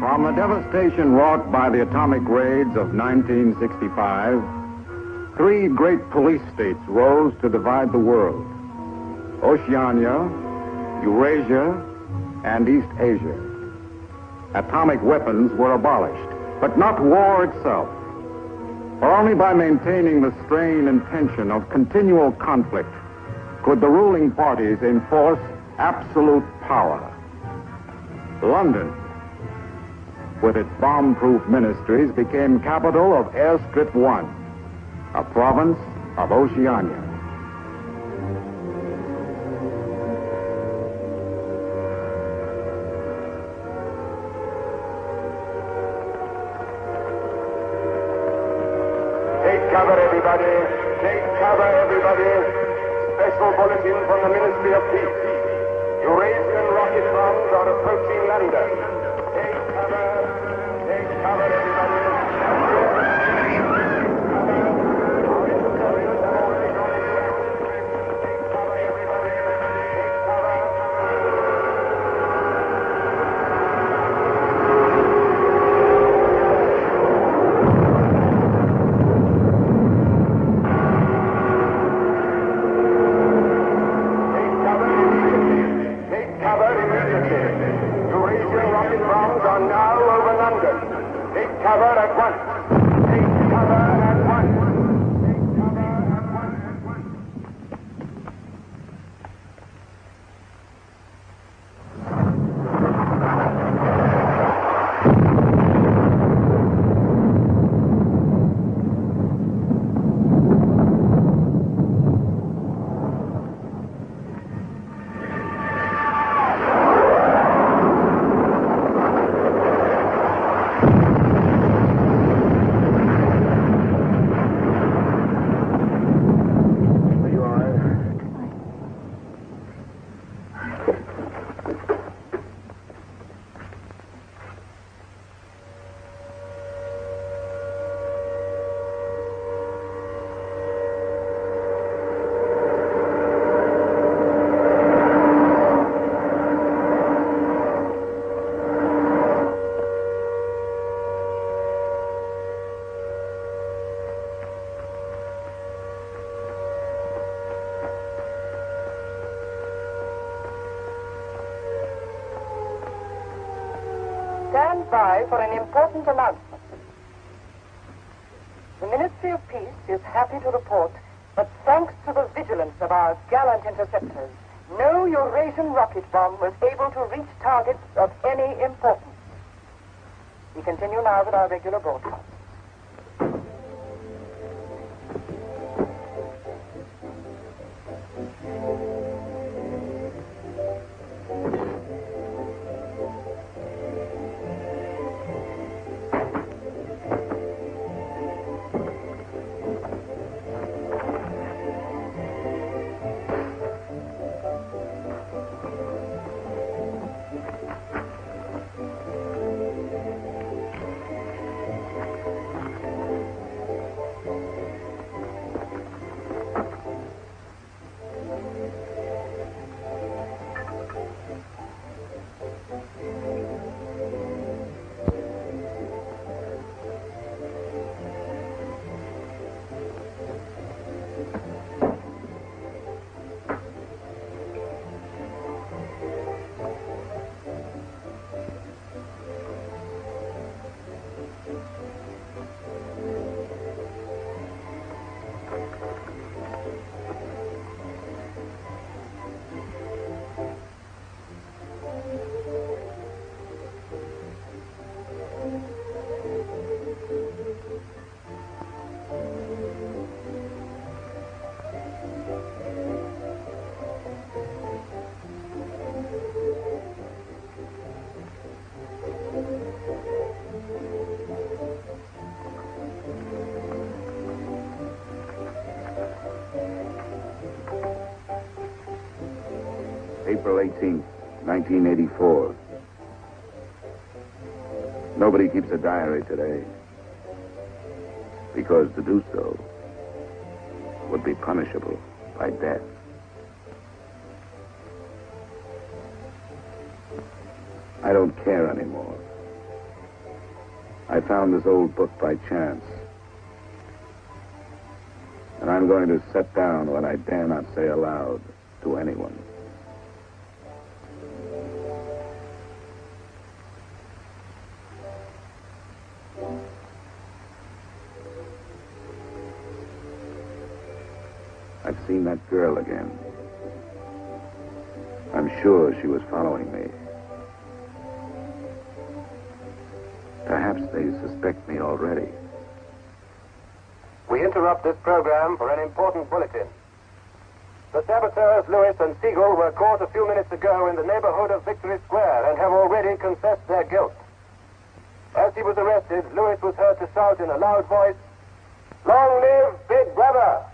From the devastation wrought by the atomic raids of 1965, three great police states rose to divide the world: Oceania, Eurasia, and East Asia. Atomic weapons were abolished, but not war itself. For only by maintaining the strain and tension of continual conflict could the ruling parties enforce absolute power. London, with its bomb-proof ministries, became capital of Airstrip 1, a province of Oceania. Take cover, everybody. Take cover, everybody. Special bulletin from the Ministry of Peace. Eurasian rocket bombs are approaching London. Take cover, everybody. Stand by for an important announcement. The Ministry of Peace is happy to report that thanks to the vigilance of our gallant interceptors, no Eurasian rocket bomb was able to reach targets of any importance. We continue now with our regular broadcast. April 18th, 1984. Nobody keeps a diary today, because to do so would be punishable by death. I don't care anymore. I found this old book by chance. And I'm going to set down what I dare not say aloud to anyone. I've seen that girl again. I'm sure she was following me. Perhaps they suspect me already. We interrupt this program for an important bulletin. The saboteurs Lewis and Siegel were caught a few minutes ago in the neighborhood of Victory Square and have already confessed their guilt. As he was arrested, Lewis was heard to shout in a loud voice, "Long live Big Brother!"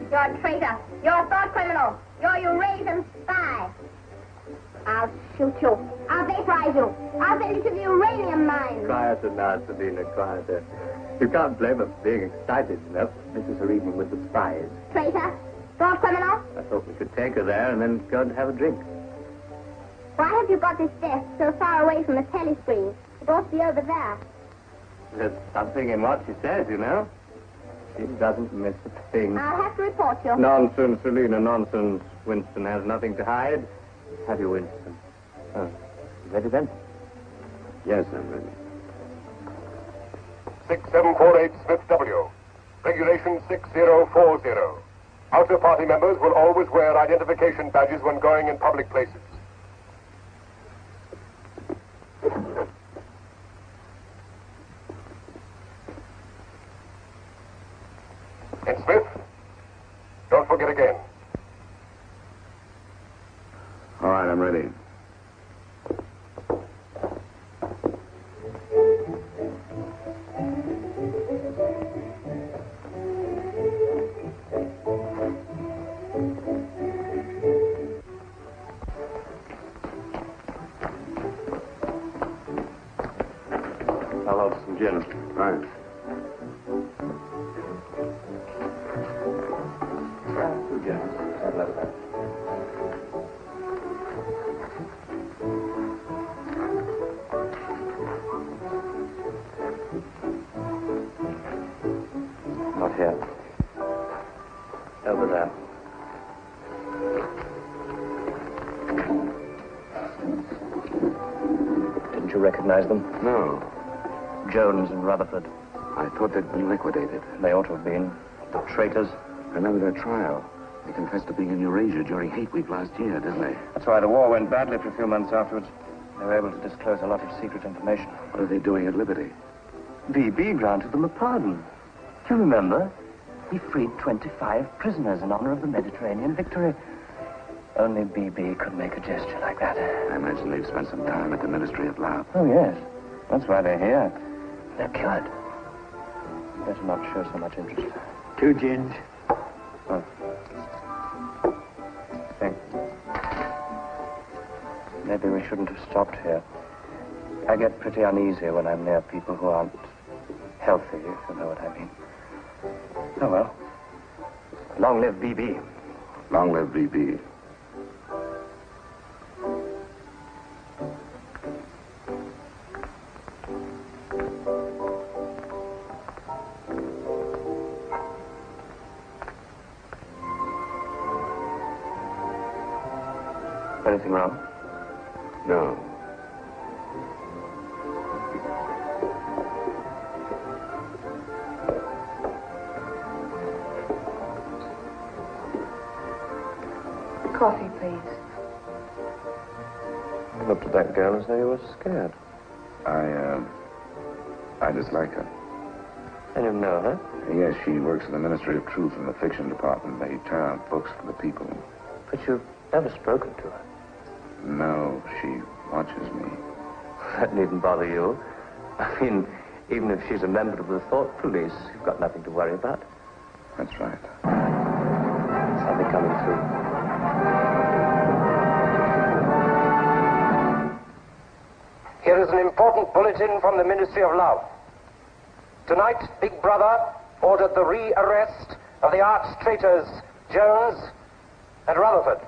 You're a traitor. You're a thought criminal. You're a Eurasian spy. I'll shoot you. I'll vaporize you. I'll send you to the uranium mine. Quieter now, Sabina, quieter. You can't blame her for being excited enough. This is her evening with the spies. Traitor. Thought criminal. I thought we could take her there and then go and have a drink. Why have you got this desk so far away from the telescreen? It ought to be over there. There's something in what she says, you know. She doesn't miss a thing. I'll have to report you. Nonsense, Selina, nonsense. Winston has nothing to hide. Have you, Winston? Oh, you ready then? Yes, I'm ready. 6748 Smith W. Regulation 6040. Outer party members will always wear identification badges when going in public places. And Smith, don't forget again. All right, I'm ready. I'll have some gin. Right. Not here. Over there. Didn't you recognize them? No. Jones and Rutherford. I thought they'd been liquidated. They ought to have been. The traitors. Remember their trial? They confessed to being in Eurasia during Hate Week last year, didn't they? That's why the war went badly for a few months afterwards. They were able to disclose a lot of secret information. What are they doing at Liberty? BB granted them a pardon. Do you remember? He freed 25 prisoners in honor of the Mediterranean victory. Only BB could make a gesture like that. I imagine they've spent some time at the Ministry of Love. Oh, yes. That's why they're here. They're cured. Better not show so much interest. 2 gins. Oh. Thanks. Maybe we shouldn't have stopped here. I get pretty uneasy when I'm near people who aren't healthy, if you know what I mean. Oh, well. Long live BB. Long live BB. Anything wrong? No. Coffee, please. You looked at that girl as though you were scared. I dislike her. And you know her? Yes, she works in the Ministry of Truth in the fiction department. They turn out books for the people. But you've never spoken to her. No, she watches me. That needn't bother you. I mean, even if she's a member of the Thought Police, you've got nothing to worry about. That's right. find me coming through. Here is an important bulletin from the Ministry of Love. Tonight, Big Brother ordered the re-arrest of the arch traitors Jones and Rutherford.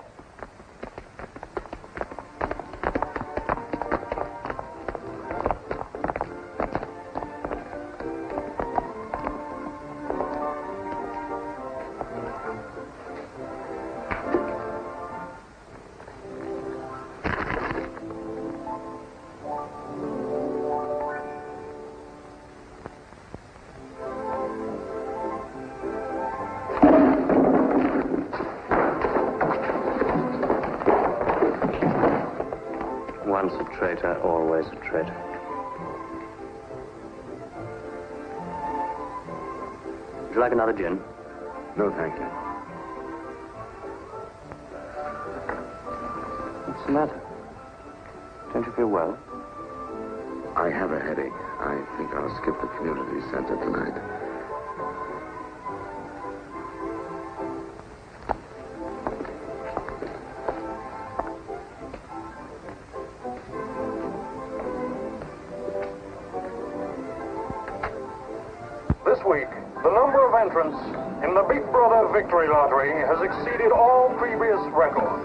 Once a traitor, always a traitor. Would you like another gin? No, thank you. What's the matter? Don't you feel well? I have a headache. I think I'll skip the community center tonight. This week, the number of entrants in the Big Brother Victory Lottery has exceeded all previous records.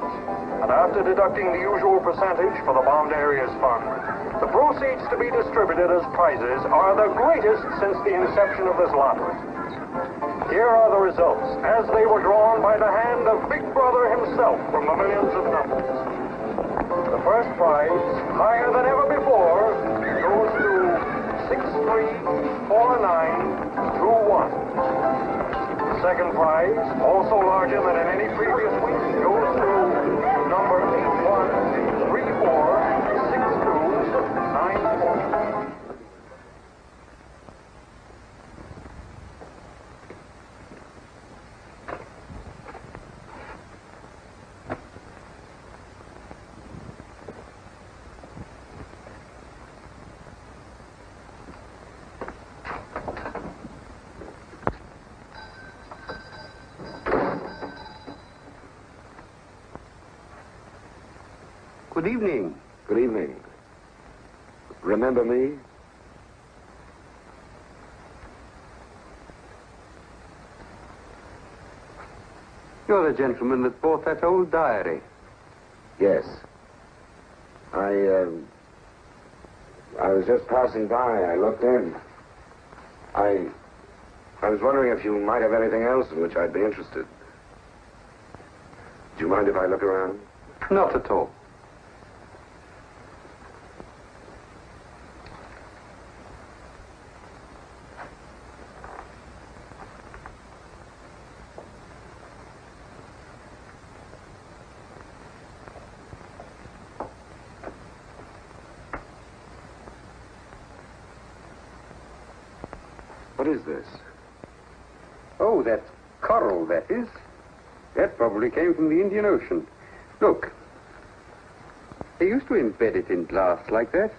And after deducting the usual percentage for the Bombed Areas Fund, the proceeds to be distributed as prizes are the greatest since the inception of this lottery. Here are the results, as they were drawn by the hand of Big Brother himself from the millions of numbers. The first prize, higher than ever before, goes to 634921. The second prize, also larger than in any previous week, goes to number 81346294. Good evening. Good evening. Remember me? You're the gentleman that bought that old diary. Yes. I was just passing by. I looked in. I was wondering if you might have anything else in which I'd be interested. Do you mind if I look around? Not at all. What is this? Oh, that's coral, that is. That probably came from the Indian Ocean. Look. They used to embed it in glass like that.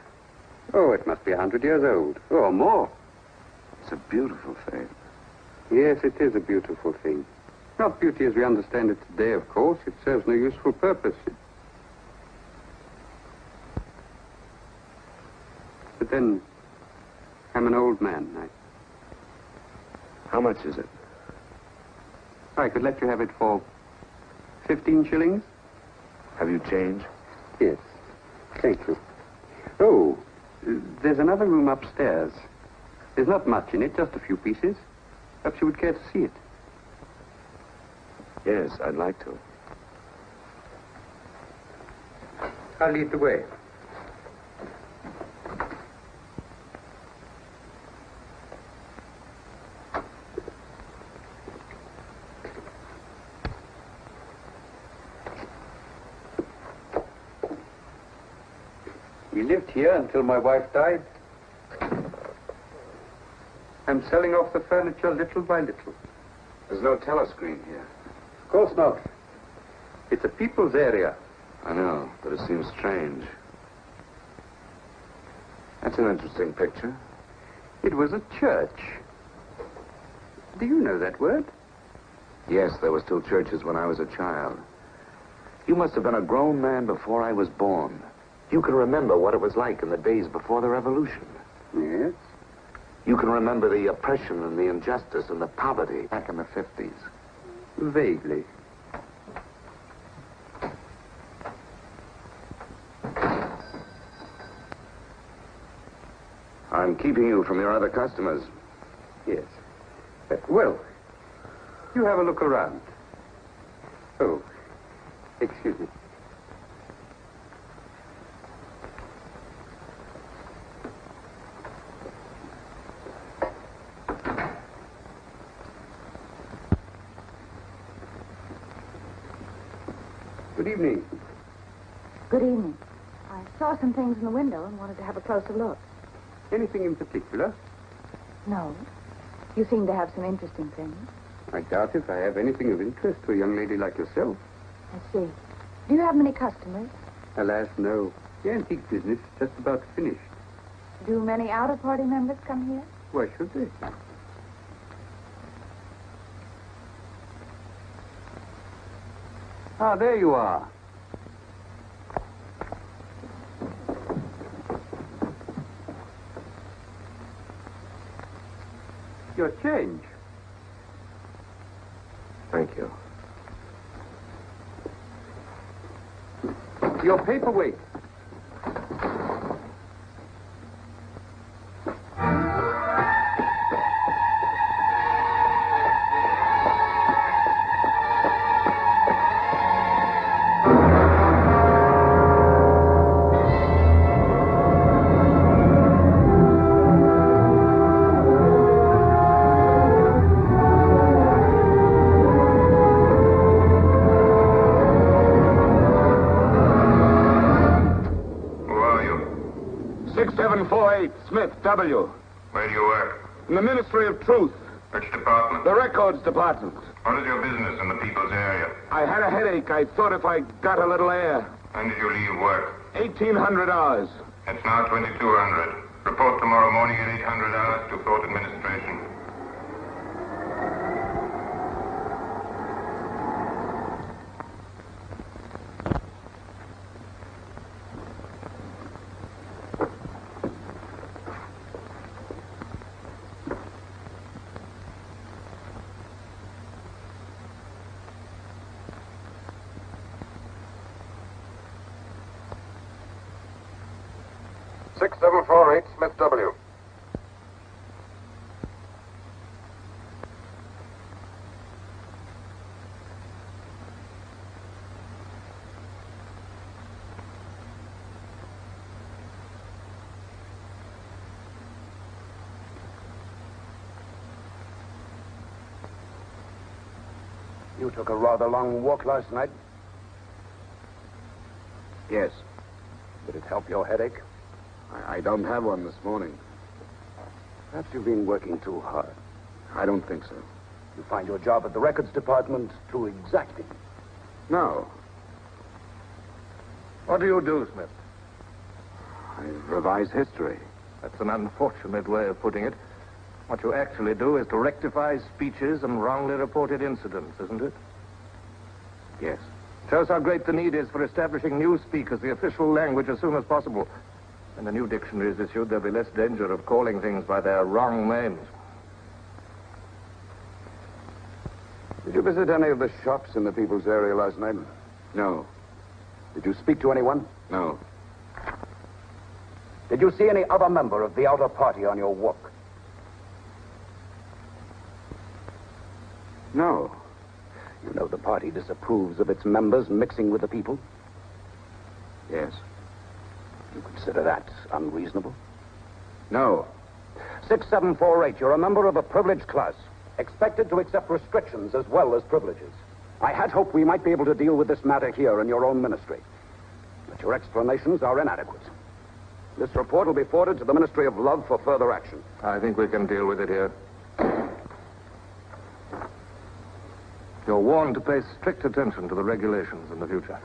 Oh, it must be 100 years old, or more. It's a beautiful thing. Yes, it is a beautiful thing. Not beauty as we understand it today, of course. It serves no useful purpose. But then, I'm an old man. How much is it? I could let you have it for 15 shillings. Have you change? Yes. Thank you. Oh, there's another room upstairs. There's not much in it, just a few pieces. Perhaps you would care to see it. Yes, I'd like to. I'll lead the way. We lived here until my wife died. I'm selling off the furniture little by little. There's no telescreen here. Of course not. It's a people's area. I know, but it seems strange. That's an interesting picture. It was a church. Do you know that word? Yes, there were still churches when I was a child. You must have been a grown man before I was born. You can remember what it was like in the days before the revolution. Yes? You can remember the oppression and the injustice and the poverty back in the 50s. Vaguely. I'm keeping you from your other customers. Yes. Well, you have a look around. Oh, excuse me. Good evening. Good evening. I saw some things in the window and wanted to have a closer look. Anything in particular? No. You seem to have some interesting things. I doubt if I have anything of interest to a young lady like yourself. I see. Do you have many customers? Alas, no. The antique business is just about finished. Do many outer-party members come here? Why should they? Ah, there you are. Your change. Thank you. Your paperweight. Smith, W. Where do you work? In the Ministry of Truth. Which department? The Records Department. What is your business in the people's area? I had a headache. I thought if I got a little air. When did you leave work? 1,800 hours. It's now 2,200. Report tomorrow morning at 800 hours to Court Administration. Smith W. You took a rather long walk last night. Yes. Did it help your headache? I don't have one this morning. Perhaps you've been working too hard. I don't think so. You find your job at the Records Department too exacting. No. What do you do, Smith? I revise history. That's an unfortunate way of putting it. What you actually do is to rectify speeches and wrongly reported incidents, isn't it? Yes. Shows how great the need is for establishing newspeak as the official language as soon as possible. When the new dictionary is issued, there'll be less danger of calling things by their wrong names. Did you visit any of the shops in the people's area last night? No. Did you speak to anyone? No. Did you see any other member of the outer party on your walk? No. You know the party disapproves of its members mixing with the people? Yes. You consider that unreasonable? No. 6748, you're a member of a privileged class, expected to accept restrictions as well as privileges. I had hoped we might be able to deal with this matter here in your own ministry. But your explanations are inadequate. This report will be forwarded to the Ministry of Love for further action. I think we can deal with it here. You're warned to pay strict attention to the regulations in the future.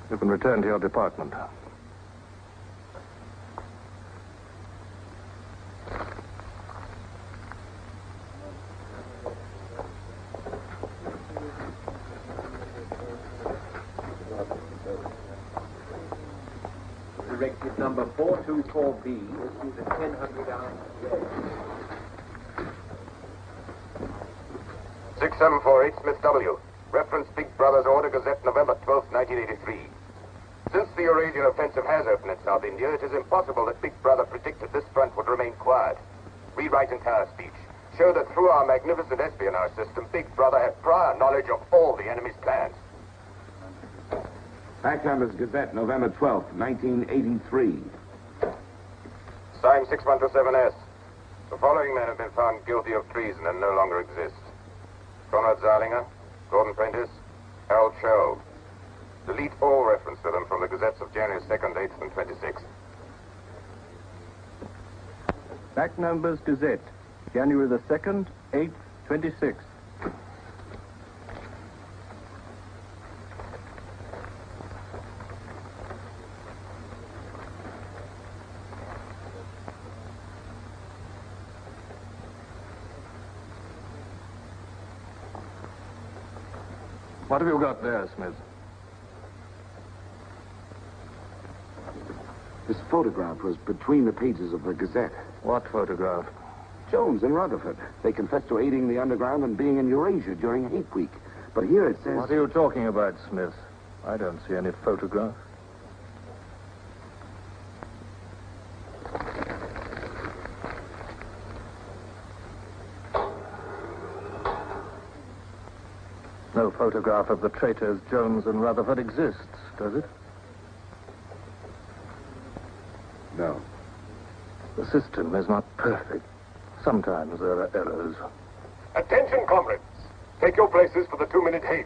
You can return to your department. Directive number 424B, issued at 1000 hours today. 6748 Smith W. Reference Big Brother's Order Gazette, November 12, 1983. Since the Eurasian offensive has opened in South India, it is impossible that Big Brother predicted this front would remain quiet. Rewrite entire speech. Show that through our magnificent espionage system, Big Brother had prior knowledge of all the enemy's plans. Fact Numbers Gazette, November 12th, 1983. Signed 6127S. The following men have been found guilty of treason and no longer exist. Conrad Zarlinger, Gordon Prentice, Harold Sherrill. Delete all reference to them from the gazettes of January 2nd, 8th, and 26th. Fact Numbers Gazette, January the 2nd, 8th, 26th. What have you got there, Smith? This photograph was between the pages of the Gazette. What photograph? Jones and Rutherford. They confessed to aiding the underground and being in Eurasia during Hate Week. But here it says... What are you talking about, Smith? I don't see any photograph. No photograph of the traitors Jones and Rutherford exists, does it? No. The system is not perfect. Sometimes there are errors. Attention, comrades. Take your places for the 2-minute hate.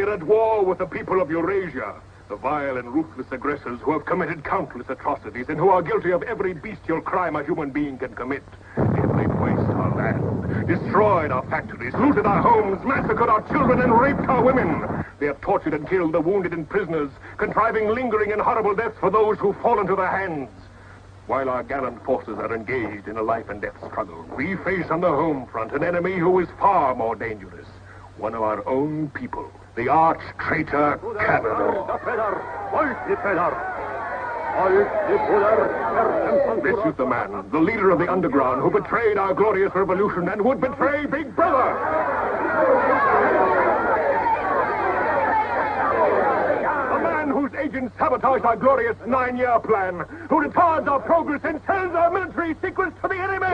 At war with the people of Eurasia, the vile and ruthless aggressors who have committed countless atrocities and who are guilty of every bestial crime a human being can commit. Yet they've wasted our land, destroyed our factories, looted our homes, massacred our children, and raped our women. They have tortured and killed the wounded and prisoners, contriving lingering and horrible deaths for those who fall into their hands. While our gallant forces are engaged in a life and death struggle, we face on the home front an enemy who is far more dangerous. One of our own people. The arch-traitor Cavador. This is the man, the leader of the underground, who betrayed our glorious revolution and would betray Big Brother. A man whose agents sabotaged our glorious 9-year plan, who retards our progress and sells our military secrets to the enemy.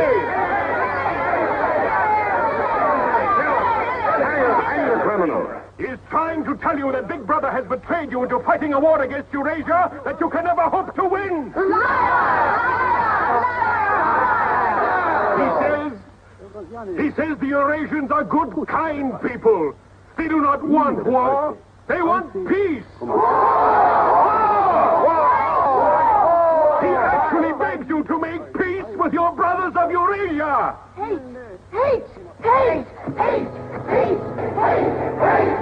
Hang the criminal. He is trying to tell you that Big Brother has betrayed you into fighting a war against Eurasia that you can never hope to win. He says the Eurasians are good, kind people. They do not want war. They want peace. He actually begs you to make peace with your brothers of Eurasia. Hate! Hate! Hate! Hate! Hate! Hate!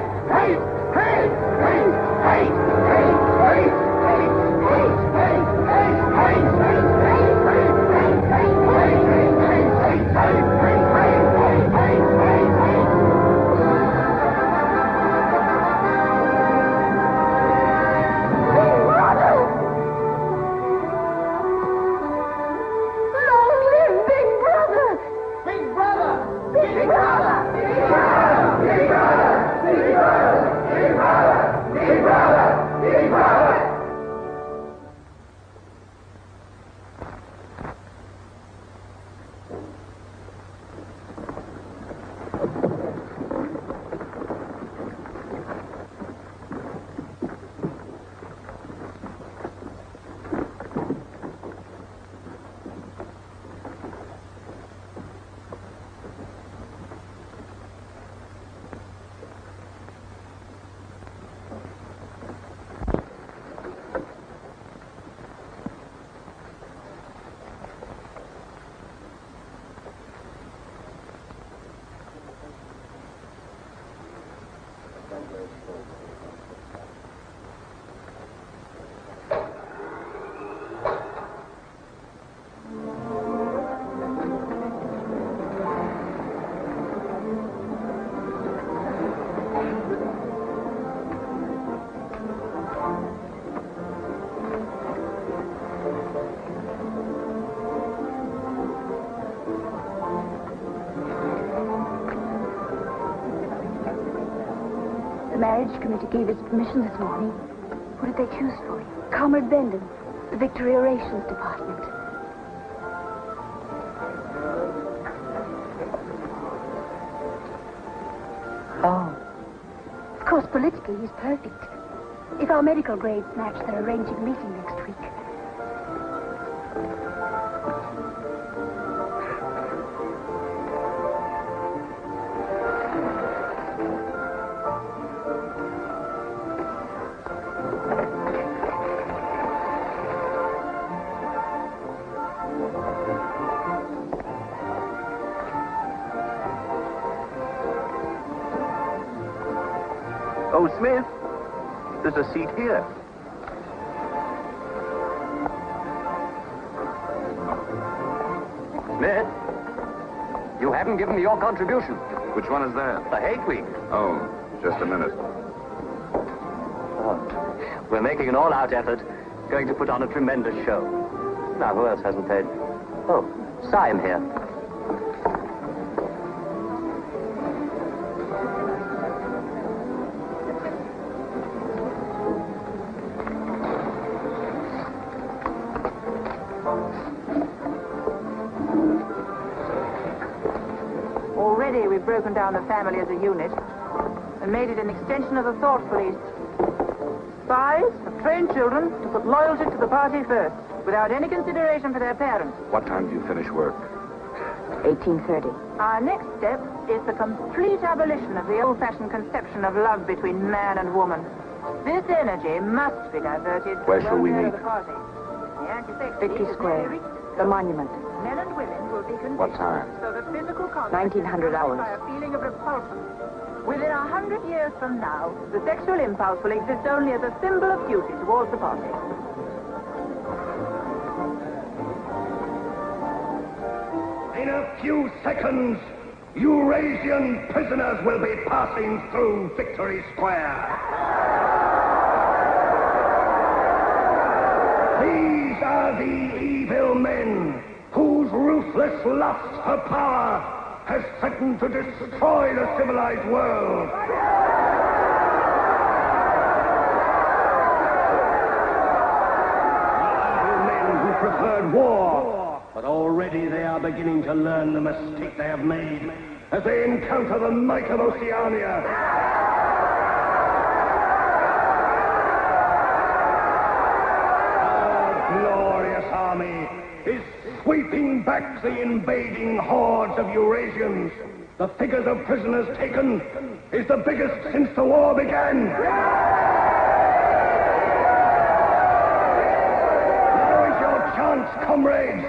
marriage committee gave us permission this morning. What did they choose for you? Comrade Bendon, the Victory Orations Department. Oh. Of course, politically, he's perfect. If our medical grades match, they're arranging a meeting next week. Oh, Smith, there's a seat here. Smith, you haven't given me your contribution. Which one is that? The Hate Week. Oh, just a minute. Oh. We're making an all-out effort, going to put on a tremendous show. Now, who else hasn't paid? Oh, Sim here. Already we've broken down the family as a unit and made it an extension of the thought police. Spies have trained children to put loyalty to the party first, without any consideration for their parents. What time do you finish work? 1830. Our next step is the complete abolition of the old-fashioned conception of love between man and woman. This energy must be diverted to Where the shall we welfare meet? of the party. The anti-sex Victory league has Square, nearly reached the monument. Men and women will be conditioned What time? so that physical contact 1900 is hours. by a feeling of repulsion. Within 100 years from now, the sexual impulse will exist only as a symbol of duty towards the party. In a few seconds, Eurasian prisoners will be passing through Victory Square. These are the evil men whose ruthless lust for power has threatened to destroy the civilized world. The evil men who preferred war, but already they are beginning to learn the mistake they have made as they encounter the might of Oceania. Our glorious army is sweeping back the invading hordes of Eurasians. The figures of prisoners taken is the biggest since the war began. Now is your chance, comrades,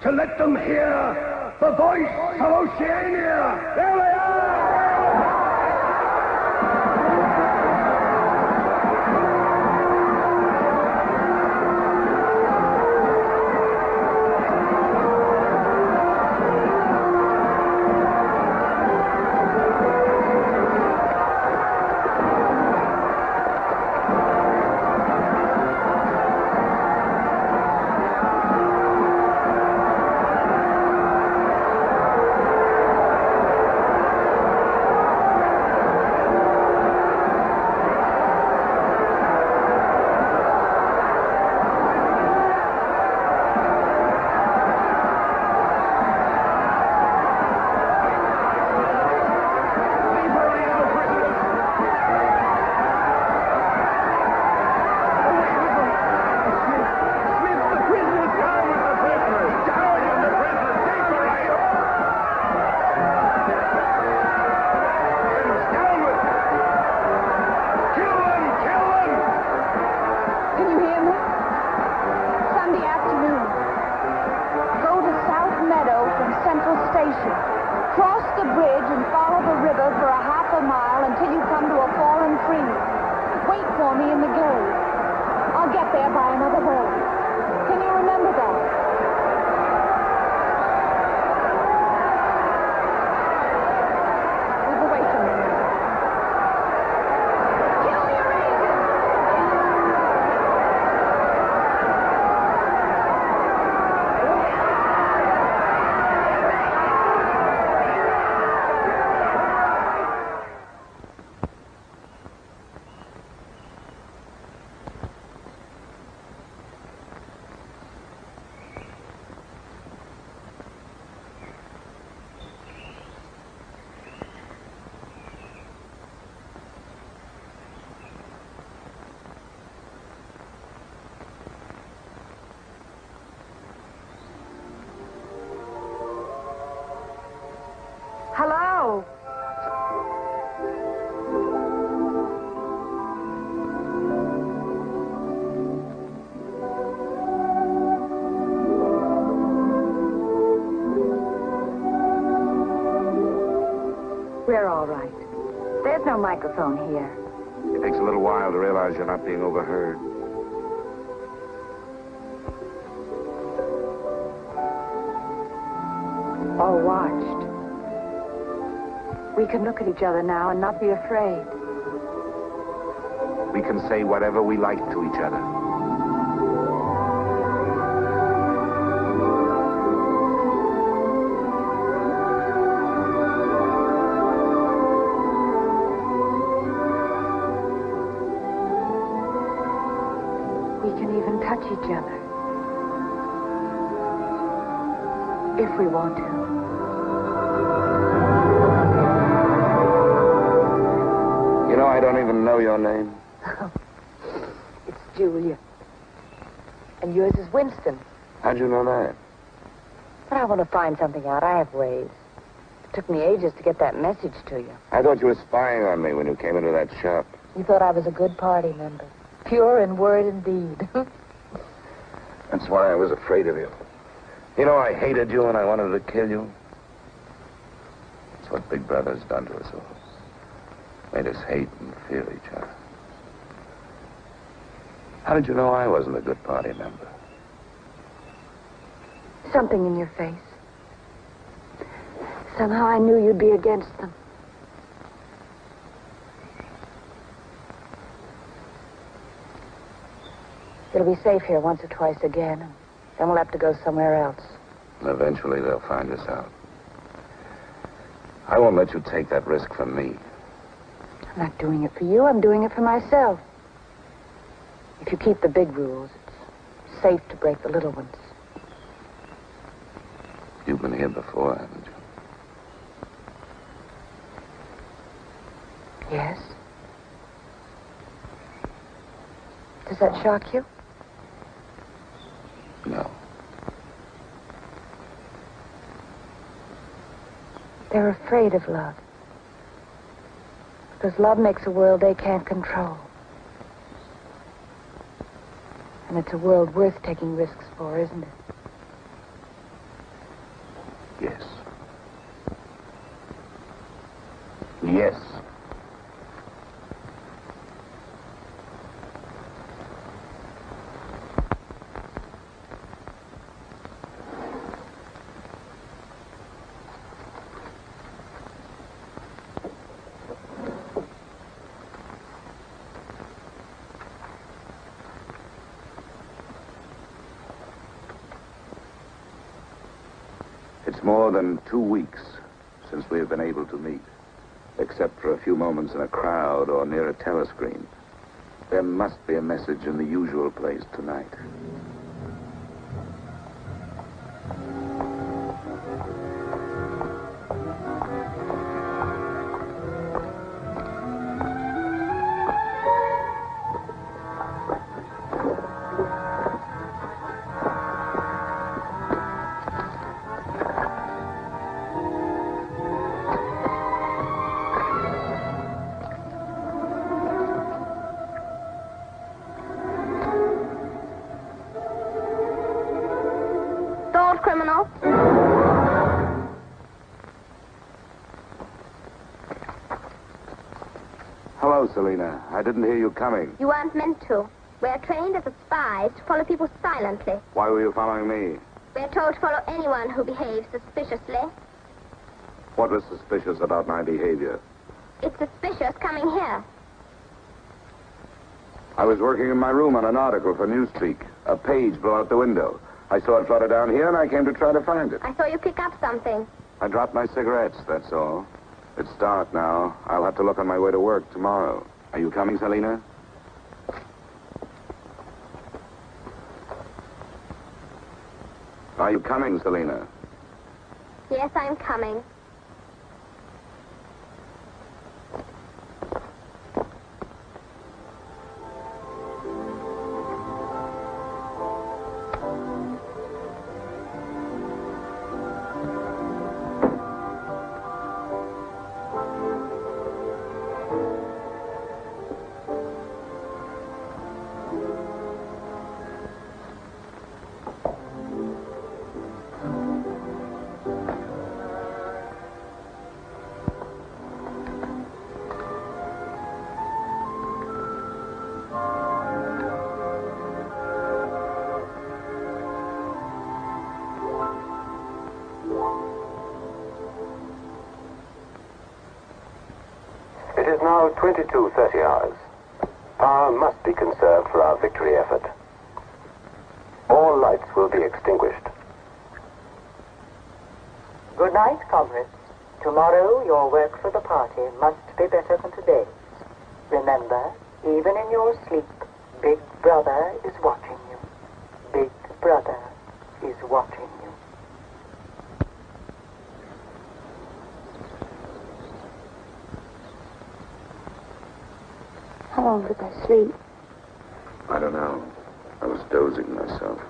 to let them hear the voice of Oceania. There they are! Hello? We're all right. There's no microphone here. It takes a little while to realize you're not being overheard. Or watched. We can look at each other now and not be afraid. We can say whatever we like to each other. We can even touch each other. If we want to. You know, I don't even know your name. It's Julia. And yours is Winston. How'd you know that? But I want to find something out. I have ways. It took me ages to get that message to you. I thought you were spying on me when you came into that shop. You thought I was a good party member. Pure in word and deed. That's why I was afraid of you. You know, I hated you and I wanted to kill you. That's what Big Brother's done to us all. Made us hate and fear each other. How did you know I wasn't a good party member? Something in your face. Somehow I knew you'd be against them. It'll be safe here once or twice again, and then we'll have to go somewhere else. Eventually they'll find us out. I won't let you take that risk from me. I'm not doing it for you, I'm doing it for myself. If you keep the big rules, it's safe to break the little ones. You've been here before, haven't you? Yes. Does that shock you? No. They're afraid of love. Because love makes a world they can't control. And it's a world worth taking risks for, isn't it? Yes. Yes. It's more than 2 weeks since we have been able to meet, except for a few moments in a crowd or near a telescreen. There must be a message in the usual place tonight. Criminal. Hello, Selena. I didn't hear you coming. You weren't meant to. We're trained as spies to follow people silently. Why were you following me? We're told to follow anyone who behaves suspiciously. What was suspicious about my behavior? It's suspicious coming here. I was working in my room on an article for Newspeak. A page blew out the window. I saw it flutter down here, and I came to try to find it. I saw you pick up something. I dropped my cigarettes, that's all. It's dark now. I'll have to look on my way to work tomorrow. Are you coming, Selena? Are you coming, Selena? Yes, I'm coming. 22:30 hours. Power must be conserved for our victory effort. All lights will be extinguished. Good night, comrades. Tomorrow, your work for the party must be better than today. Remember, even in your sleep, Big Brother is watching you. Big Brother is watching you. How long did I sleep? I don't know. I was dozing myself.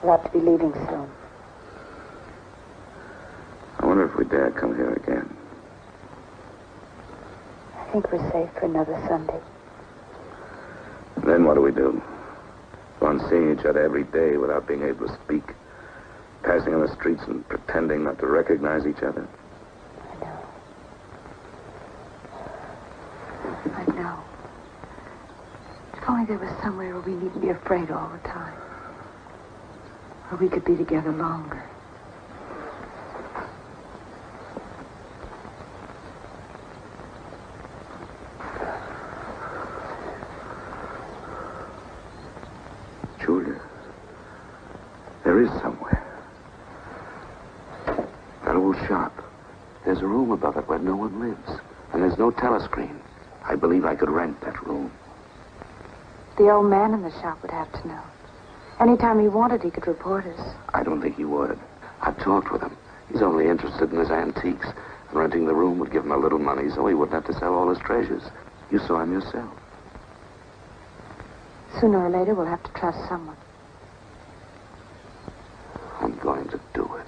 We'll have to be leaving soon. I wonder if we dare come here again. I think we're safe for another Sunday. Then what do we do? Go on seeing each other every day without being able to speak. Passing on the streets and pretending not to recognize each other. I know. If only there was somewhere where we needn't be afraid all the time. Where we could be together longer. Julia, there is somewhere. That old shop. There's a room above it where no one lives. And there's no telescreen. I believe I could rent that room. The old man in the shop would have to know. Anytime he wanted, he could report us. I don't think he would. I've talked with him. He's only interested in his antiques. And renting the room would give him a little money so he wouldn't have to sell all his treasures. You saw him yourself. Sooner or later, we'll have to trust someone. I'm going to do it.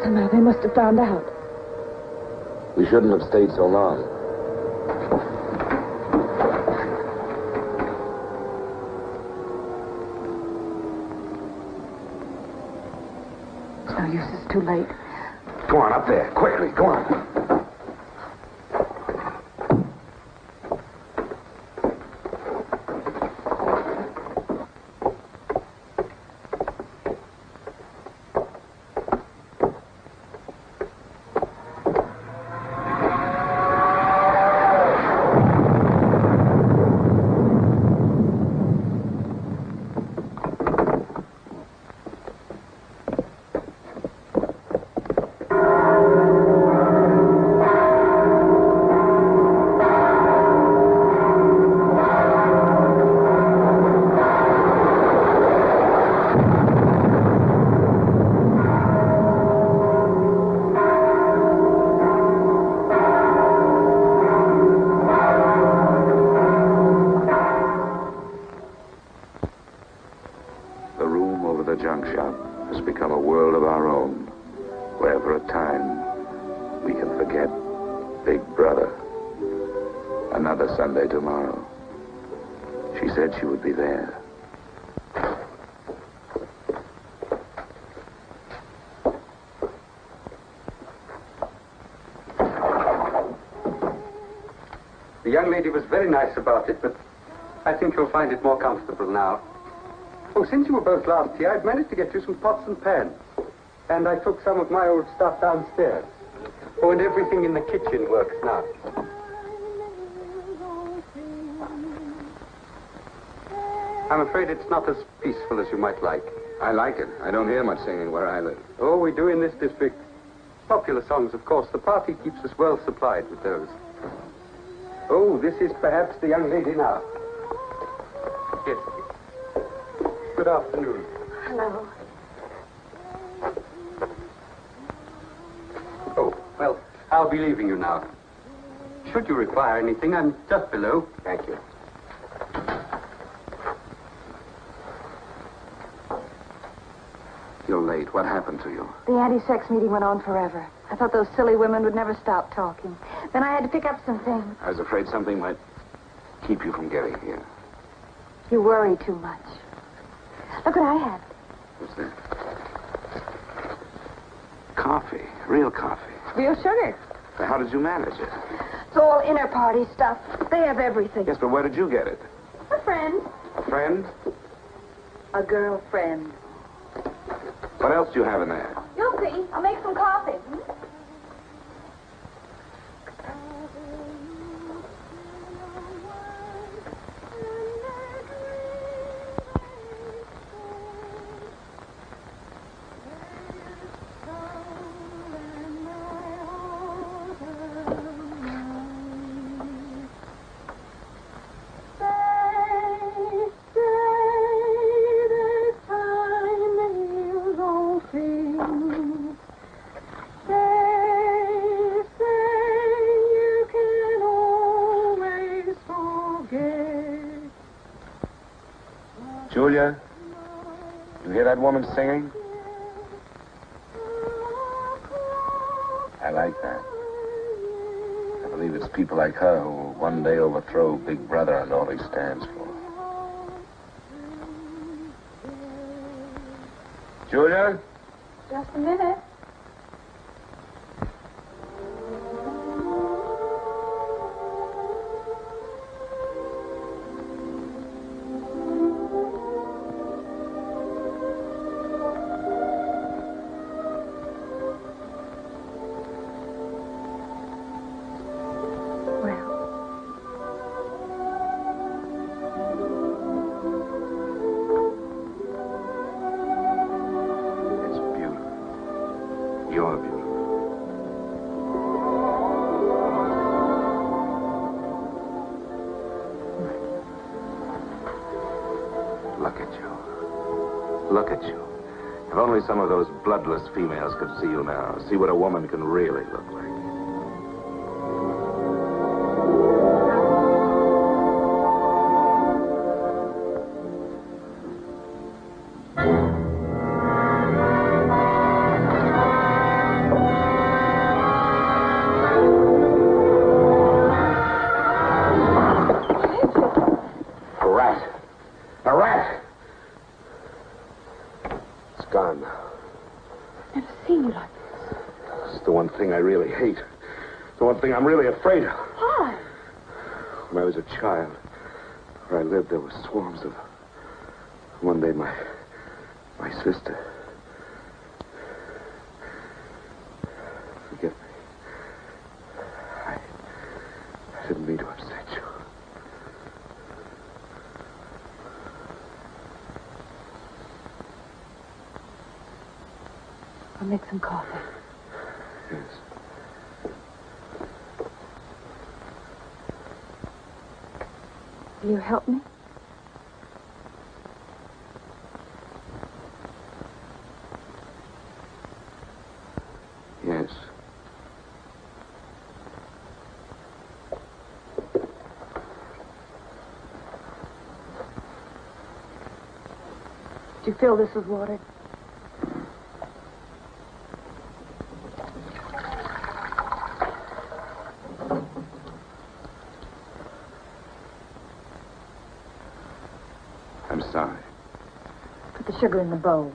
Somehow they must have found out. We shouldn't have stayed so long. It's no use, it's too late. Go on, up there. Quickly, go on. Sunday tomorrow. She said she would be there. The young lady was very nice about it, but I think you'll find it more comfortable now. Oh, since you were both last here, I've managed to get you some pots and pans. And I took some of my old stuff downstairs. Oh, and everything in the kitchen works now. I'm afraid it's not as peaceful as you might like. I like it. I don't hear much singing where I live. Oh, we do in this district. Popular songs, of course. The party keeps us well supplied with those. Oh, this is perhaps the young lady now. Yes. Good afternoon. Hello. Oh, well, I'll be leaving you now. Should you require anything, I'm just below. Thank you. You're late. What happened to you? The anti-sex meeting went on forever. I thought those silly women would never stop talking. Then I had to pick up some things. I was afraid something might keep you from getting here. You worry too much. Look what I had. What's that? Coffee. Real coffee. Real sugar. How did you manage it? It's all inner party stuff. They have everything. Yes, but where did you get it? A friend. A friend? A girlfriend. What else do you have in there? You'll see. I'll make some coffee. Julia, you hear that woman singing? I like that. I believe it's people like her who will one day overthrow Big Brother and all he stands for. Julia? Just a minute. You're beautiful. Look at you. Look at you. If only some of those bloodless females could see you now. See what a woman can really look like. I really hate. The one thing I'm really afraid of. Why? When I was a child, where I lived, there were swarms of... One day, my sister... Forgive me. I didn't mean to upset you. I'll make some coffee. Yes. Will you help me? Yes. Did you feel this was water? I'm sorry. Put the sugar in the bowl.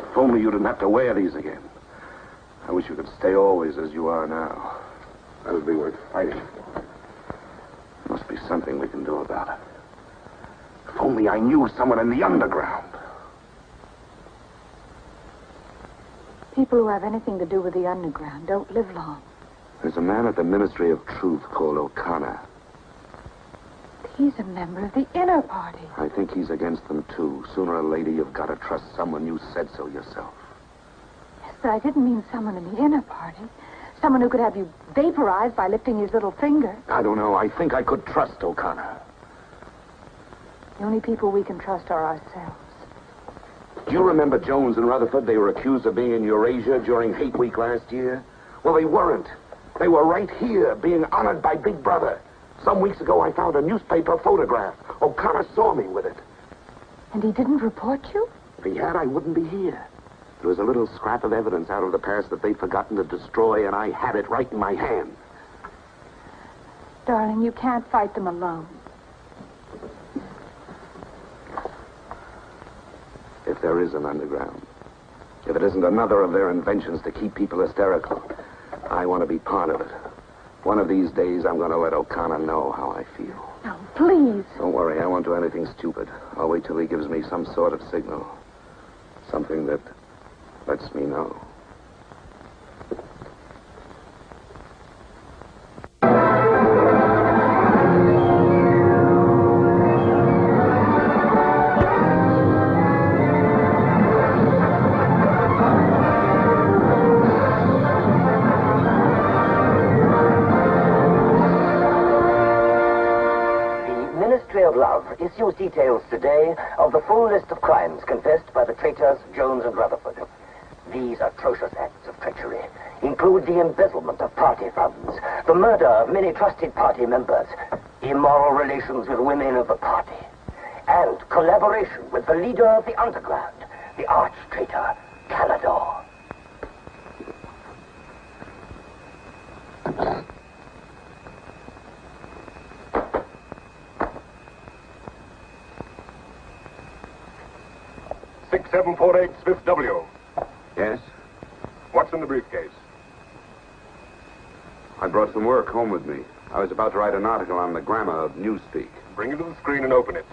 If only you didn't have to wear these again. I wish you could stay always as you are now. That would be worth fighting for. There must be something we can do about it. If only I knew someone in the underground. People who have anything to do with the underground don't live long. There's a man at the Ministry of Truth called O'Connor. He's a member of the inner party. I think he's against them, too. Sooner or later, you've got to trust someone. You said so yourself. Yes, but I didn't mean someone in the inner party. Someone who could have you vaporized by lifting his little finger. I don't know. I think I could trust O'Connor. The only people we can trust are ourselves. Do you remember Jones and Rutherford? They were accused of being in Eurasia during Hate Week last year. Well, they weren't. They were right here, being honored by Big Brother. Some weeks ago, I found a newspaper photograph. O'Connor saw me with it. And he didn't report you? If he had, I wouldn't be here. There was a little scrap of evidence out of the past that they'd forgotten to destroy, and I had it right in my hand. Darling, you can't fight them alone. there is an underground. If it isn't another of their inventions to keep people hysterical, I want to be part of it. One of these days, I'm going to let O'Connor know how I feel. No, please. Don't worry, I won't do anything stupid. I'll wait till he gives me some sort of signal. Something that lets me know. Issues details today of the full list of crimes confessed by the traitors Jones and Rutherford. These atrocious acts of treachery include the embezzlement of party funds, the murder of many trusted party members, immoral relations with women of the party, and collaboration with the leader of the underground, the arch-traitor, Canador. Smith W. Yes? What's in the briefcase? I brought some work home with me. I was about to write an article on the grammar of newspeak. Bring it to the screen and open it.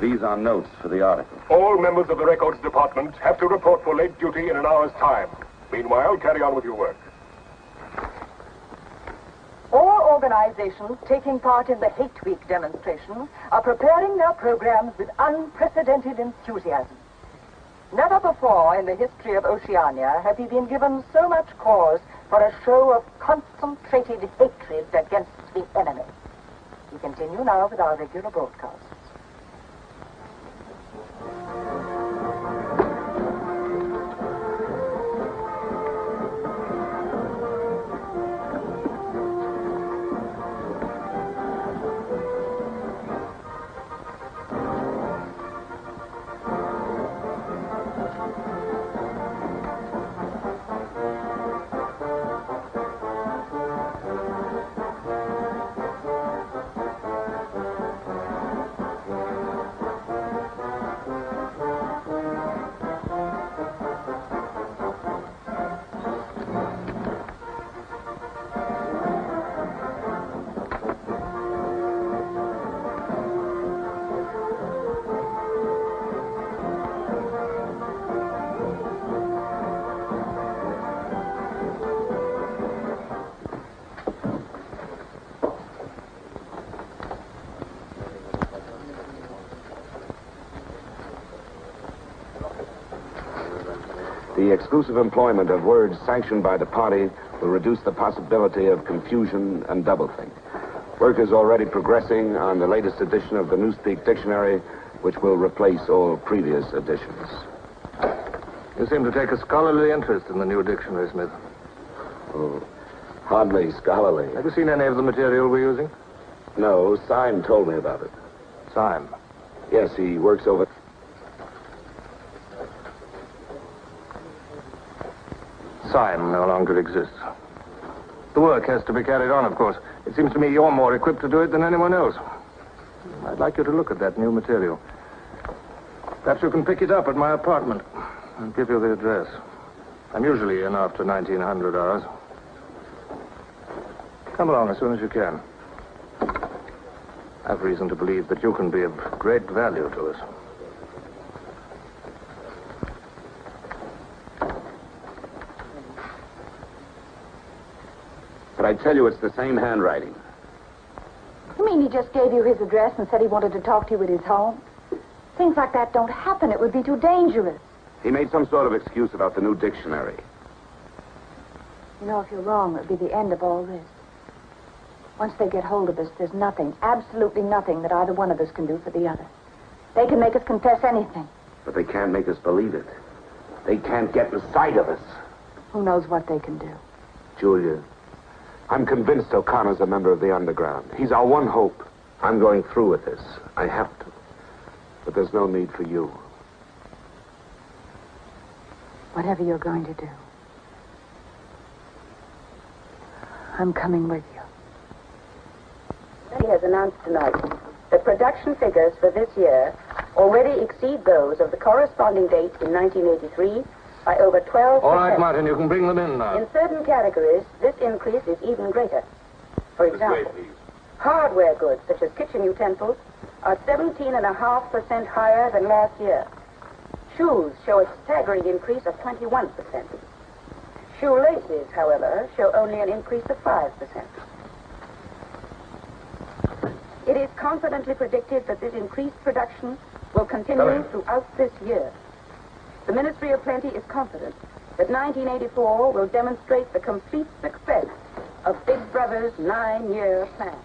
These are notes for the article. All members of the records department have to report for late duty in an hour's time. Meanwhile, carry on with your work. All organizations taking part in the Hate Week demonstration are preparing their programs with unprecedented enthusiasm. Never before in the history of Oceania have we been given so much cause for a show of concentrated hatred against the enemy. We continue now with our regular broadcasts. The exclusive employment of words sanctioned by the party will reduce the possibility of confusion and doublethink. Work is already progressing on the latest edition of the Newspeak Dictionary, which will replace all previous editions. You seem to take a scholarly interest in the new dictionary, Smith. Oh, hardly scholarly. Have you seen any of the material we're using? No, Syme told me about it. Syme? Yes, he works over... Syme no longer exists. The work has to be carried on, of course. It seems to me you're more equipped to do it than anyone else. I'd like you to look at that new material. Perhaps you can pick it up at my apartment. I'll give you the address. I'm usually in after 1900 hours. Come along as soon as you can. I've reason to believe that you can be of great value to us. But I tell you, it's the same handwriting. You mean he just gave you his address and said he wanted to talk to you at his home? Things like that don't happen. It would be too dangerous. He made some sort of excuse about the new dictionary. You know, if you're wrong, it would be the end of all this. Once they get hold of us, there's nothing, absolutely nothing that either one of us can do for the other. They can make us confess anything. But they can't make us believe it. They can't get the sight of us. Who knows what they can do? Julia, I'm convinced O'Connor's a member of the underground. He's our one hope. I'm going through with this. I have to. But there's no need for you. Whatever you're going to do, I'm coming with you. Party has announced tonight that production figures for this year already exceed those of the corresponding date in 1983 by over 12%. All right, Martin, you can bring them in now. In certain categories, this increase is even greater. For example, hardware goods such as kitchen utensils are 17.5% higher than last year. Shoes show a staggering increase of 21%. Shoelaces, however, show only an increase of 5%. It is confidently predicted that this increased production will continue throughout this year. The Ministry of Plenty is confident that 1984 will demonstrate the complete success of Big Brother's 9-year plan.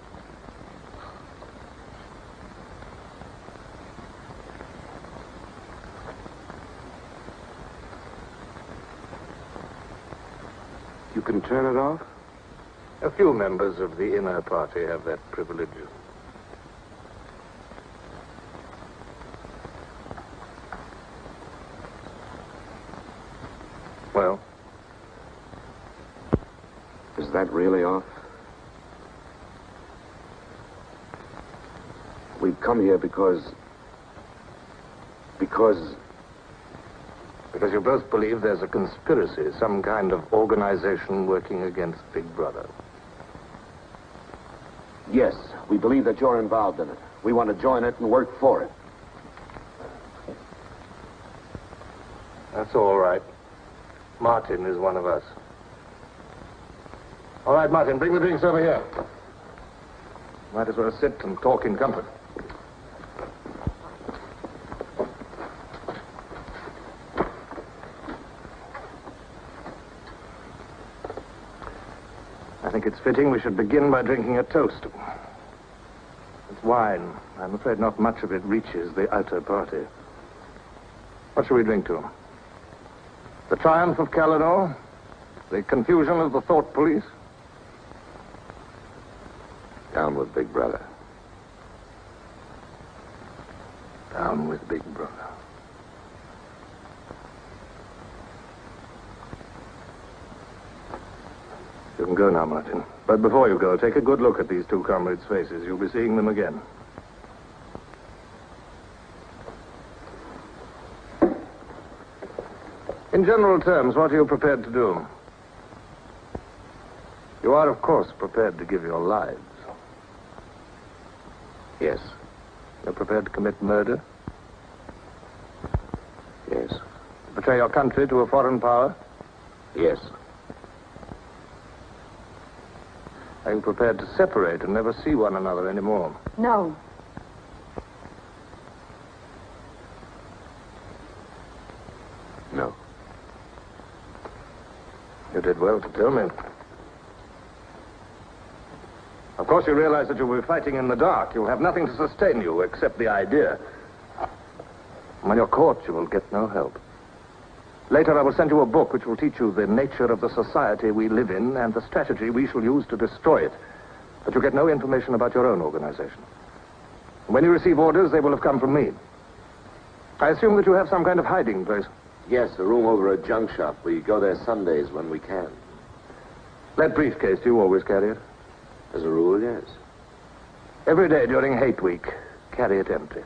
You can turn it off? A few members of the inner party have that privilege. Well? Is that really off? We've come here because you both believe there's a conspiracy, some kind of organization working against Big Brother. Yes, we believe that you're involved in it. We want to join it and work for it. That's all right. Martin is one of us. All right, Martin, bring the drinks over here. Might as well sit and talk in comfort. I think it's fitting we should begin by drinking a toast. It's wine. I'm afraid not much of it reaches the outer party. What shall we drink to? The triumph of Caledon? The confusion of the thought police? Down with Big Brother. Down with Big Brother. You can go now, Martin. But before you go, take a good look at these two comrades' faces. You'll be seeing them again. In general terms, what are you prepared to do? You are, of course, prepared to give your lives. Yes. You're prepared to commit murder? Yes. Betray your country to a foreign power? Yes. Are you prepared to separate and never see one another anymore? No. No. You did well to tell me. Of course, you realize that you'll be fighting in the dark. You'll have nothing to sustain you except the idea. When you're caught, you will get no help. Later, I will send you a book which will teach you the nature of the society we live in and the strategy we shall use to destroy it. But you get no information about your own organization. When you receive orders, they will have come from me. I assume that you have some kind of hiding place. Yes, a room over a junk shop. We go there Sundays when we can. That briefcase, do you always carry it? As a rule, yes. Every day during hate week, carry it empty.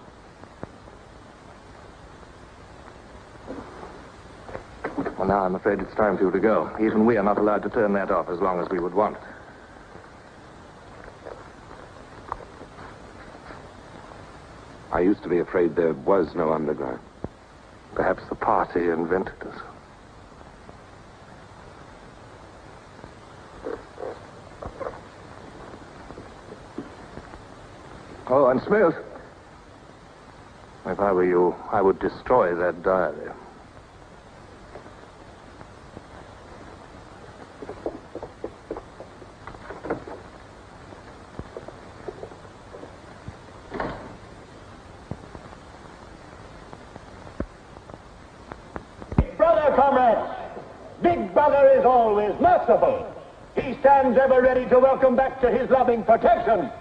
Well, now I'm afraid it's time for you to go. Even we are not allowed to turn that off as long as we would want. I used to be afraid there was no underground. Perhaps the party invented us. Oh, and Smith, if I were you, I would destroy that diary. Big Brother is always merciful. He stands ever ready to welcome back to his loving protection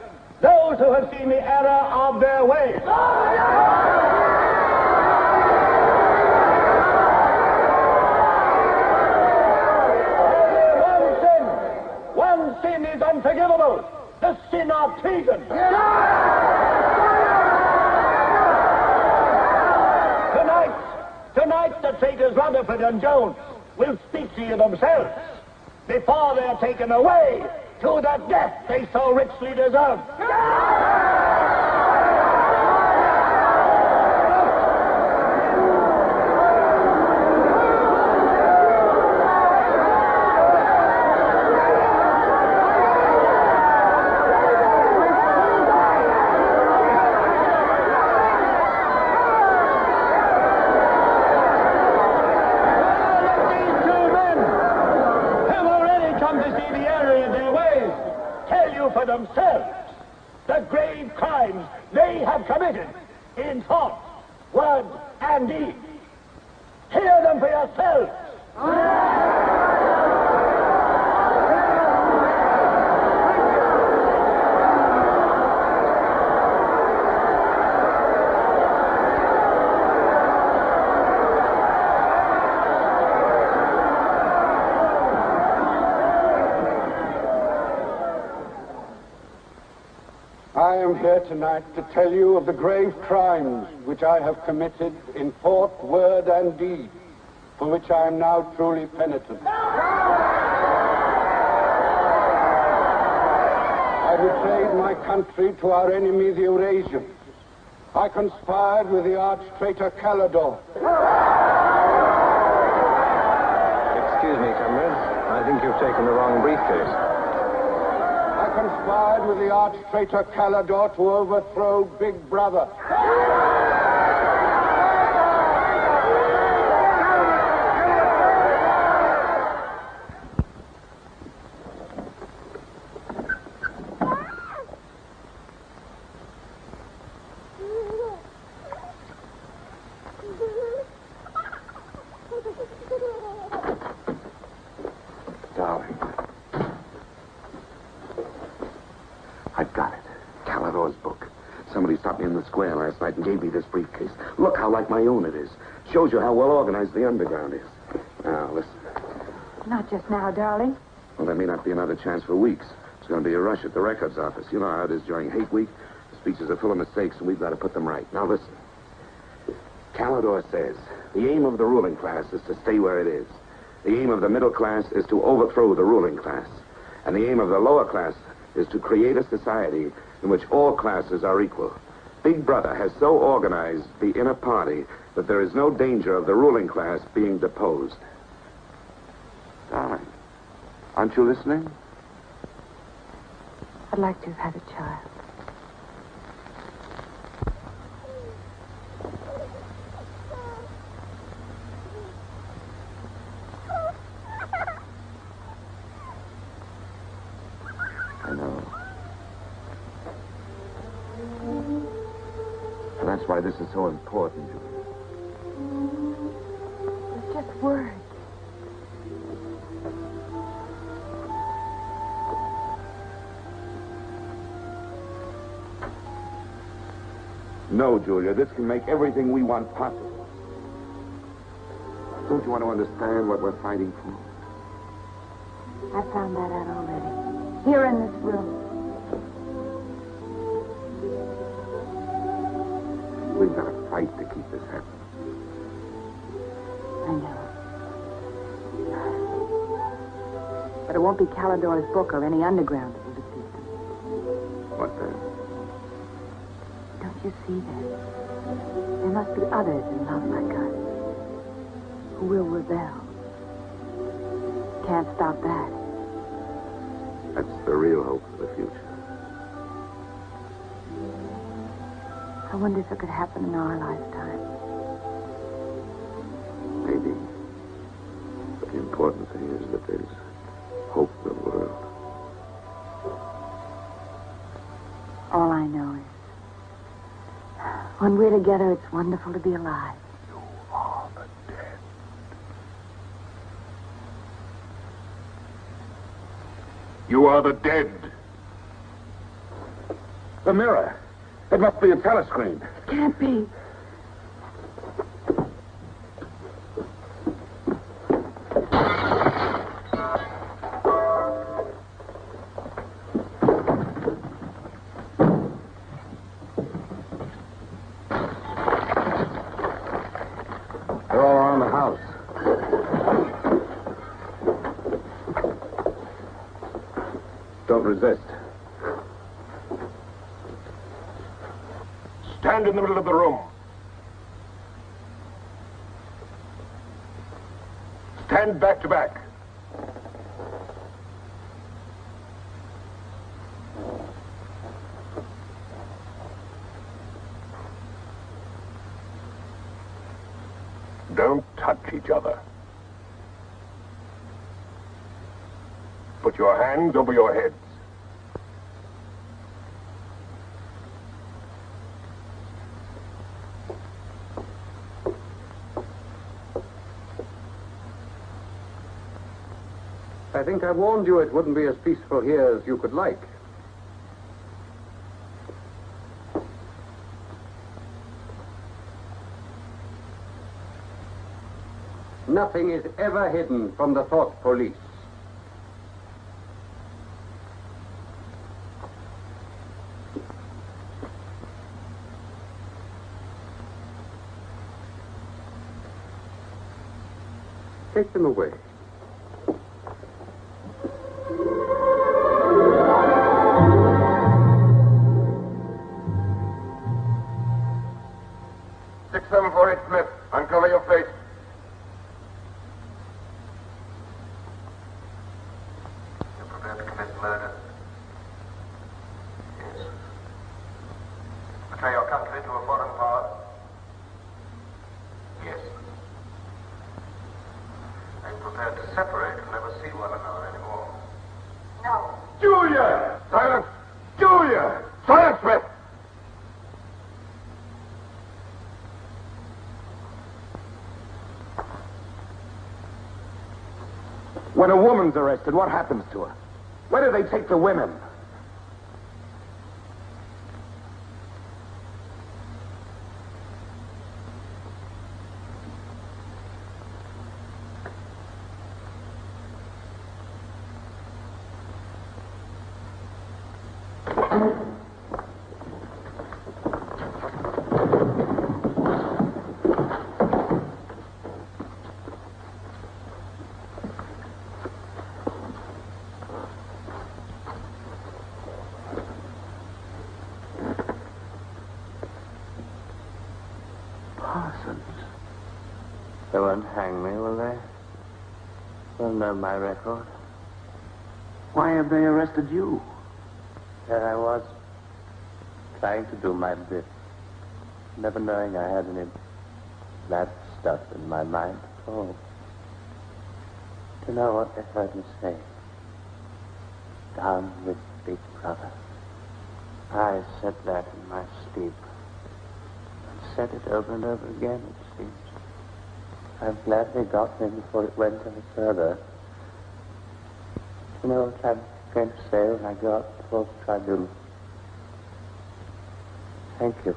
those who have seen the error of their ways. Only one sin is unforgivable, the sin of treason. Messrs. Rutherford and Jones will speak to you themselves before they're taken away to the death they so richly deserve. For themselves the grave crimes they have committed in thought, word, and deed. Hear them for yourselves. I am here tonight to tell you of the grave crimes which I have committed in thought, word, and deed, for which I am now truly penitent. I betrayed my country to our enemy, the Eurasians. I conspired with the arch-traitor Calidore. Excuse me, comrade. I think you've taken the wrong briefcase. I conspired with the arch-traitor Calidore to overthrow Big Brother. Darling. I've got it. Calidore's book. Somebody stopped me in the square last night and gave me this briefcase. Look how like my own it is. Shows you how well organized the underground is. Now, listen. Not just now, darling. Well, there may not be another chance for weeks. There's going to be a rush at the records office. You know how it is during hate week. The speeches are full of mistakes, and we've got to put them right. Now, listen. Calidore says the aim of the ruling class is to stay where it is. The aim of the middle class is to overthrow the ruling class. And the aim of the lower class is to create a society in which all classes are equal. Big Brother has so organized the inner party that there is no danger of the ruling class being deposed. Darling, aren't you listening? I'd like to have had a child. I know. And that's why this is so important, Julie. It's just words. No, Julia, this can make everything we want possible. Don't you want to understand what we're fighting for? I found that out already. Here in this room. We've got to fight to keep this happening. I know. But it won't be Calidore's book or any underground that will defeat them. What then? Don't you see that? There must be others in love like us who will rebel. Can't stop that. That's the real hope for the future. I wonder if it could happen in our lifetime. Maybe. But the important thing is that there's hope in the world. All I know is, when we're together, it's wonderful to be alive. You are the dead. You are the dead. The mirror. It must be a telescreen. Can't be. They're all around the house. Don't resist. Stand in the middle of the room. Stand back to back. Don't touch each other. Put your hands over your heads. I think I warned you it wouldn't be as peaceful here as you could like. Nothing is ever hidden from the thought police. Take them away. Smith, uncover your face. You're prepared to commit murder? Yes. Betray your country to a foreign power? Yes. Are you prepared to separate and never see one another anymore? No. Julia! Silence! Julia! Silence, Smith! When a woman's arrested, what happens to her? Where do they take the women? They won't hang me, will they? They'll know my record. Why have they arrested you? There I was, trying to do my bit, never knowing I had any bad stuff in my mind. Oh, do you know what they heard me say? Down with Big Brother. I said that in my sleep. I said it over and over again, it seems. I'm glad they got me before it went any further. You know what I'm going to say when I go up before the tribunal? Thank you.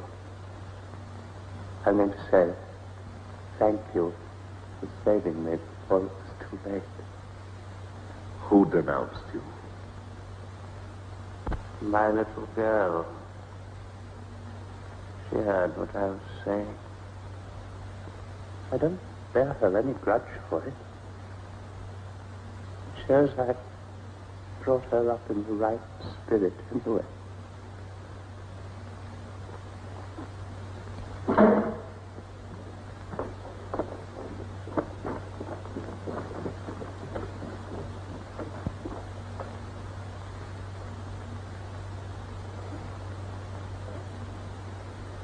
I'm going to say thank you for saving me before it was too late. Who denounced you? My little girl. She heard what I was saying. I don't bear her any grudge for it. It shows I brought her up in the right spirit anyway.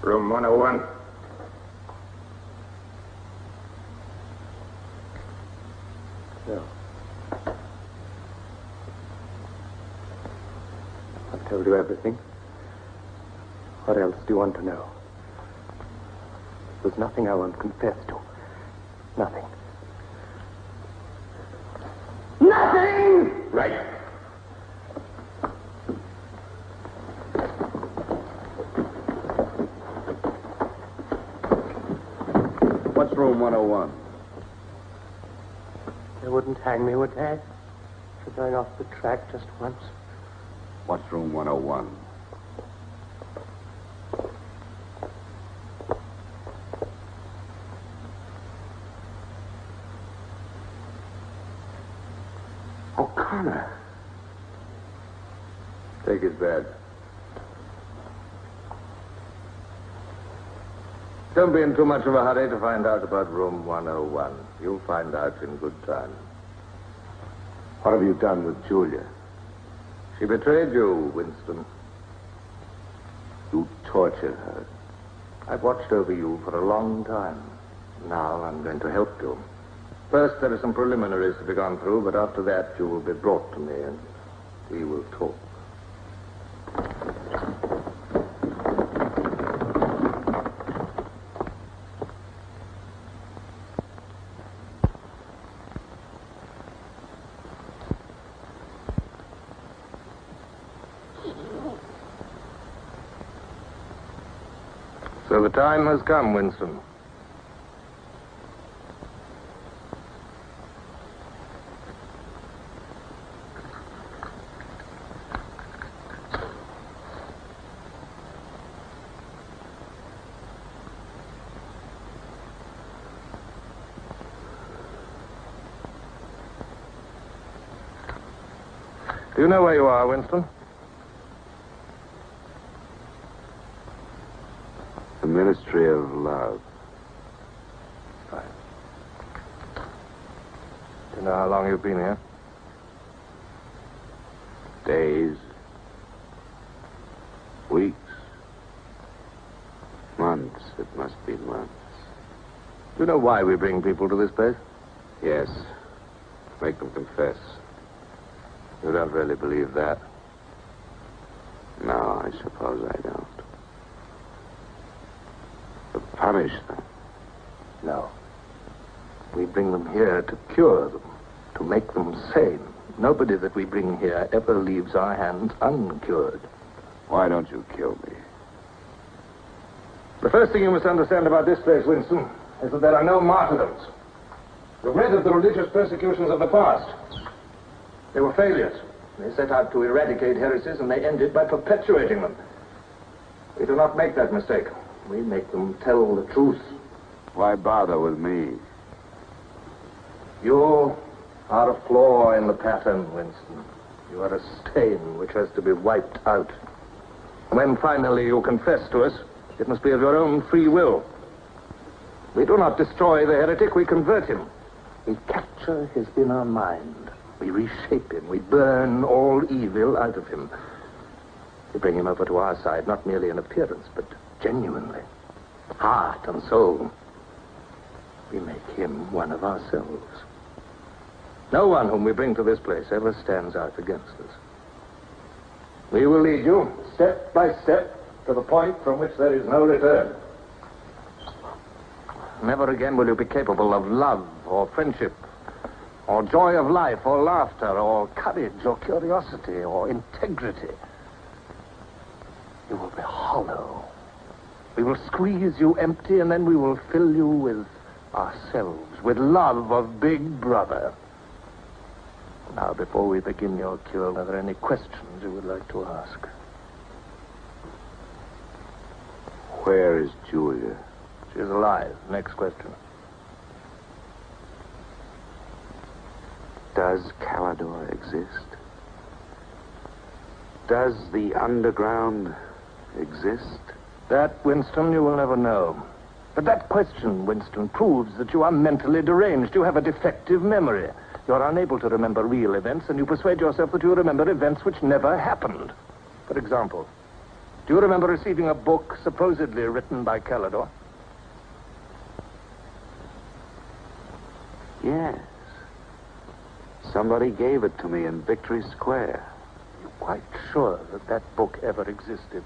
Room 101. No. I've told you everything. What else do you want to know? There's nothing I won't confess to. Nothing. Nothing! Right. What's room 101? They wouldn't hang me, would they? For going off the track just once. What's room 101? O'Connor. Take his bed. Don't be in too much of a hurry to find out about room 101. You'll find out in good time. What have you done with Julia? She betrayed you, Winston. You tortured her. I've watched over you for a long time. Now I'm going to help you. First, there are some preliminaries to be gone through, but after that, you will be brought to me and we will talk. So the time has come, Winston. Do you know where you are, Winston? The Ministry of Love. Right. Do you know how long you've been here? Days. Weeks. Months. It must be months. Do you know why we bring people to this place? Yes. Make them confess. You don't really believe that? No, I suppose I don't. To punish them? No. We bring them here to cure them, to make them sane. Nobody that we bring here ever leaves our hands uncured. Why don't you kill me? The first thing you must understand about this place, Winston, is that there are no martyrdoms. You've read of the religious persecutions of the past. They were failures. They set out to eradicate heresies, and they ended by perpetuating them. We do not make that mistake. We make them tell the truth. Why bother with me? You are a flaw in the pattern, Winston. You are a stain which has to be wiped out. When finally you confess to us, it must be of your own free will. We do not destroy the heretic, we convert him. We capture his inner mind. We reshape him. We burn all evil out of him. We bring him over to our side, not merely in appearance, but genuinely. Heart and soul. We make him one of ourselves. No one whom we bring to this place ever stands out against us. We will lead you, step by step, to the point from which there is no return. Never again will you be capable of love or friendship, or joy of life, or laughter, or courage, or curiosity, or integrity. You will be hollow. We will squeeze you empty, and then we will fill you with ourselves, with love of Big Brother. Now, before we begin your cure, are there any questions you would like to ask? Where is Julia? She's alive. Next question. Does Calidor exist? Does the underground exist? That, Winston, you will never know. But that question, Winston, proves that you are mentally deranged. You have a defective memory. You are unable to remember real events, and you persuade yourself that you remember events which never happened. For example, do you remember receiving a book supposedly written by Calidor? Yes. Somebody gave it to me in Victory Square. You're quite sure that that book ever existed?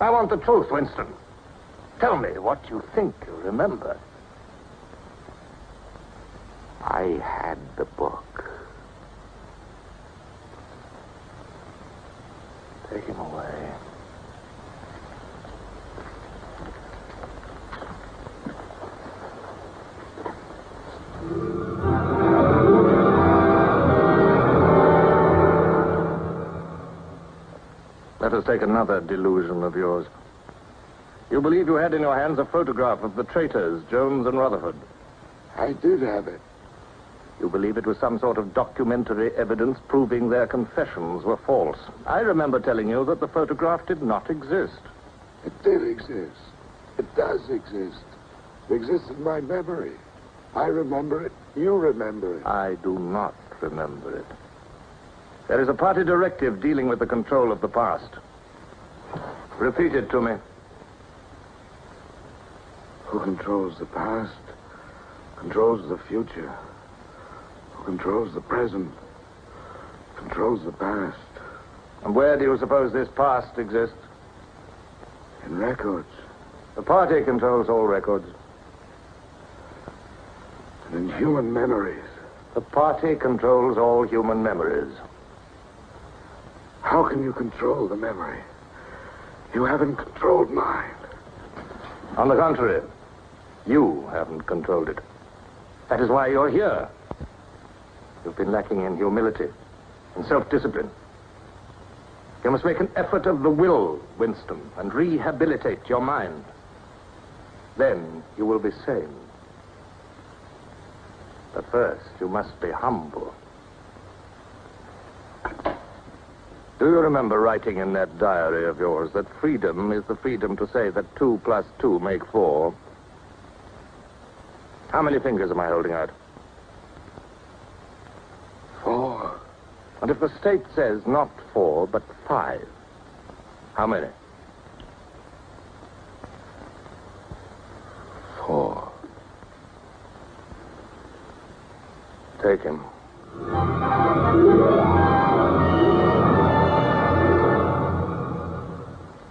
I want the truth, Winston. Tell me what you think you remember. I had the book. Take him away. Let us take another delusion of yours. You believe you had in your hands a photograph of the traitors, Jones and Rutherford. I did have it. You believe it was some sort of documentary evidence proving their confessions were false. I remember telling you that the photograph did not exist. It did exist. It does exist. It exists in my memory. I remember it. You remember it. I do not remember it. There is a party directive dealing with the control of the past. Repeat it to me. Who controls the past controls the future. Who controls the present controls the past. And where do you suppose this past exists? In records. The party controls all records. And in human memories. The party controls all human memories. How can you control the memory? You haven't controlled mine. On the contrary, you haven't controlled it. That is why you're here. You've been lacking in humility and self-discipline. You must make an effort of the will, Winston, and rehabilitate your mind. Then you will be sane. But first, you must be humble. Do you remember writing in that diary of yours that freedom is the freedom to say that 2 plus 2 make 4? How many fingers am I holding out? 4. And if the state says not 4, but 5, how many? 4. Take him.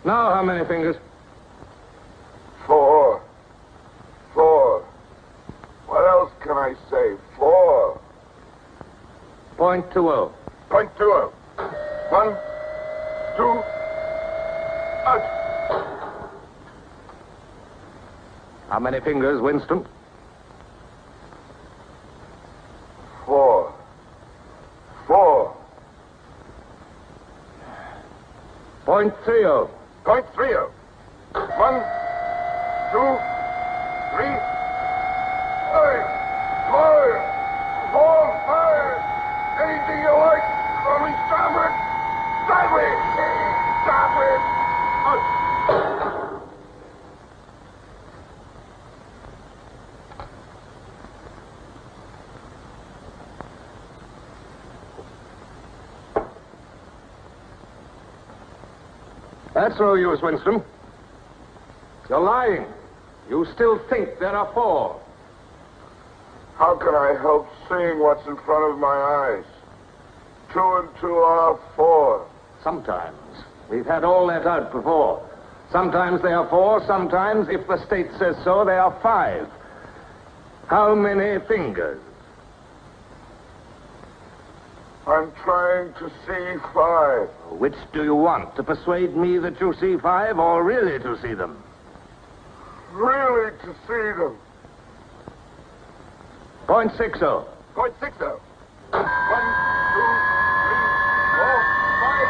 Now, how many fingers? 4. 4. What else can I say? 4. .20. .20. 1, 2, out. How many fingers, Winston? 4. 4. .30. .30. 1, 2, 3, 5, 4, 5. Anything you like. Only stop it. Stop it. Stop it. Out. That's no use, Winston. You're lying. You still think there are 4. How can I help seeing what's in front of my eyes? 2 and 2 are 4. Sometimes. We've had all that out before. Sometimes they are 4, sometimes, if the state says so, they are 5. How many fingers? I'm trying to see 5. Which do you want? To persuade me that you see 5 or really to see them? Really to see them. .60. .60. 1, 2, 3, 4, 5,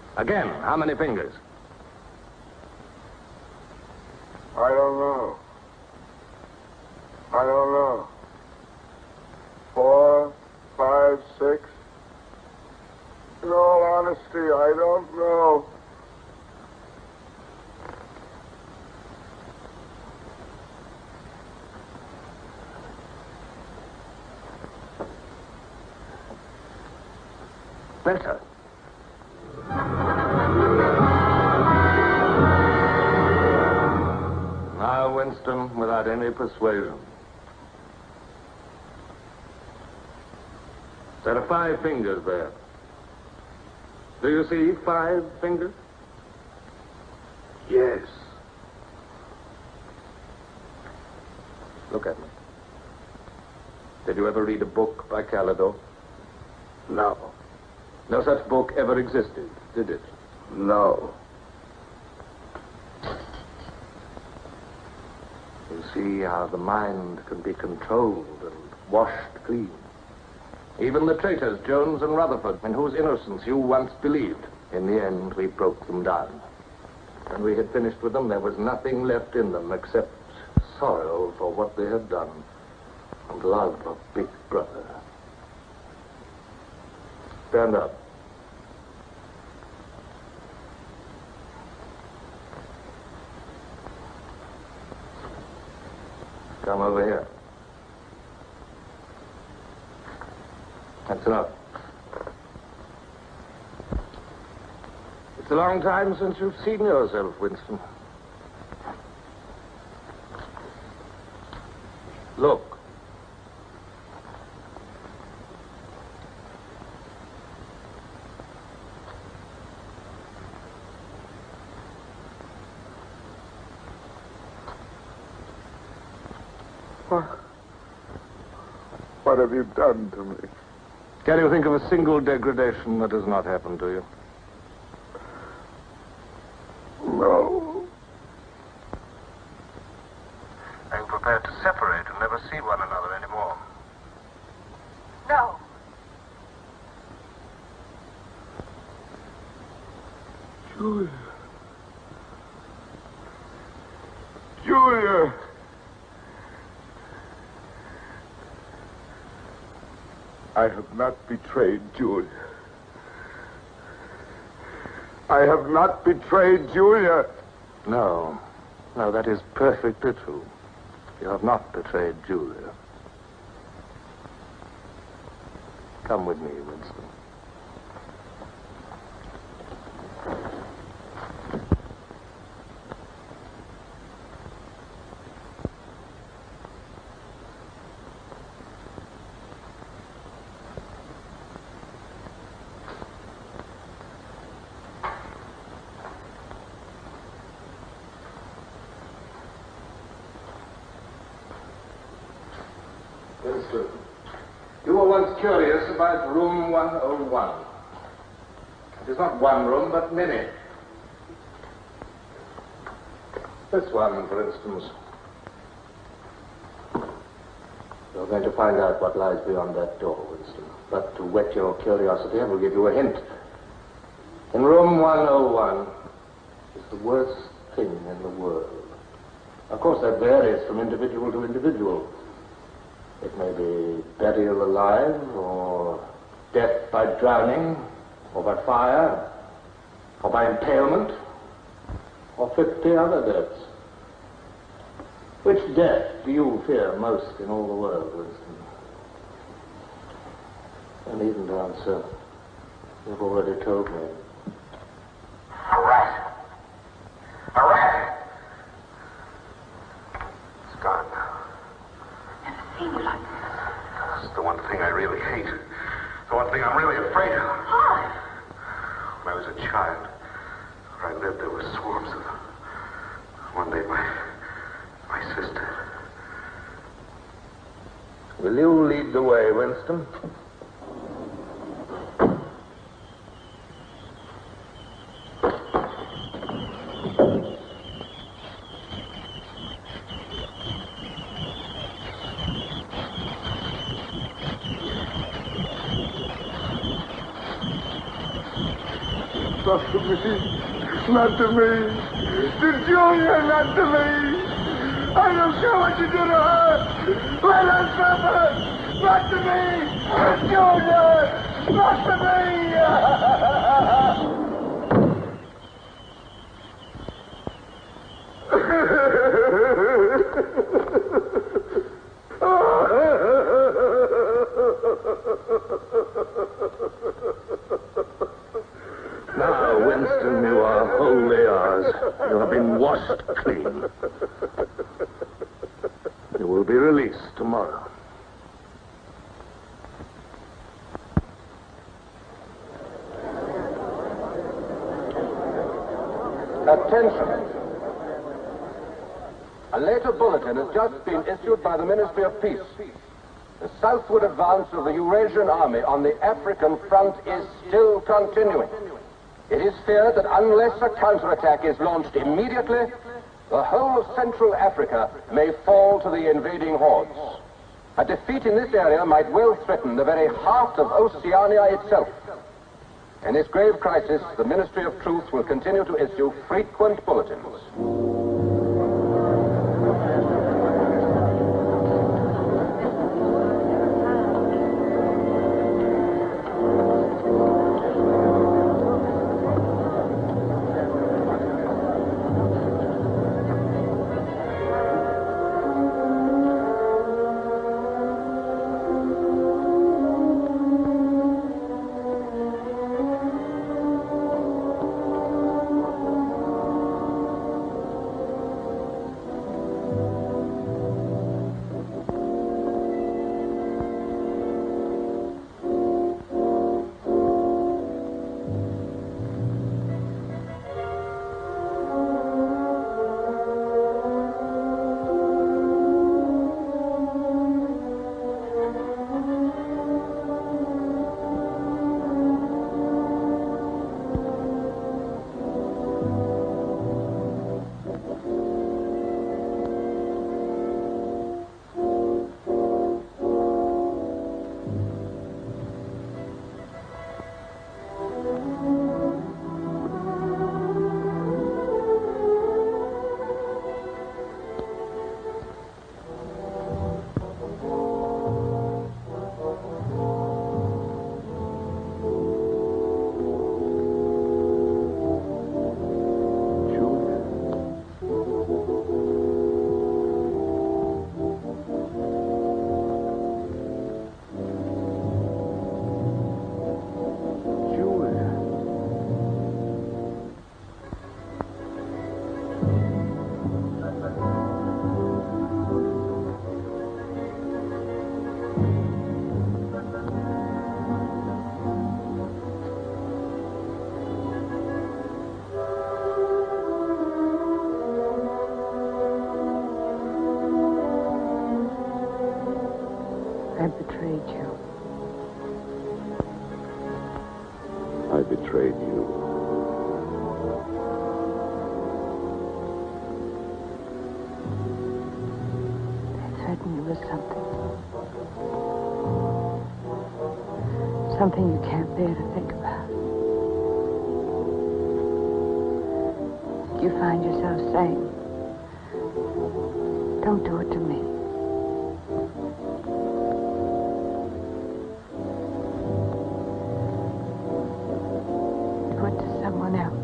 6. Again, how many fingers? I don't know. I don't know. 4, 5, 6. In all honesty, I don't know. Better. Now, Winston, without any persuasion. There are 5 fingers there. Do you see 5 fingers? Yes. Look at me. Did you ever read a book by Calidore? No. No such book ever existed, did it? No. You see how the mind can be controlled and washed clean. Even the traitors, Jones and Rutherford, in whose innocence you once believed, in the end we broke them down. When we had finished with them, there was nothing left in them except sorrow for what they had done and love of Big Brother. Stand up. Come over here. That's enough. It's a long time since you've seen yourself, Winston. Look. What have you done to me? Can you think of a single degradation that has not happened to you? No. Are you prepared to separate and never see one another anymore? No. Julia. Julia. I have not betrayed Julia. I have not betrayed Julia. No. No, that is perfectly true. You have not betrayed Julia. Come with me, Winston. Winston, you were once curious about room 101. It is not one room, but many. This one, for instance. You're going to find out what lies beyond that door, Winston. But to whet your curiosity, I will give you a hint. In room 101 is the worst thing in the world. Of course, that varies from individual to individual. It may be burial alive, or death by drowning, or by fire, or by impalement, or 50 other deaths. Which death do you fear most in all the world, Winston? I needn't answer. You've already told me. A rat. A rat. It's gone now. It's the one thing I really hate. The one thing I'm really afraid of. When I was a child, where I lived, there were swarms of them. One day, my sister. Will you lead the way, Winston? Not to me. Not to me. To Julia, not to me. I don't care what you do to her. Let her suffer. Not to me. To Julia. Not to me. Now, Winston, you are wholly ours. You have been washed clean. You will be released tomorrow. Attention. A later bulletin has just been issued by the Ministry of Peace. The southward advance of the Eurasian army on the African front is still continuing. It is feared that unless a counterattack is launched immediately, the whole of Central Africa may fall to the invading hordes. A defeat in this area might well threaten the very heart of Oceania itself. In this grave crisis, the Ministry of Truth will continue to issue frequent bulletins. I betrayed you. I betrayed you. I threatened you with something. Something you can't bear to think about. You find yourself saying, don't do it to me. Do it to someone else.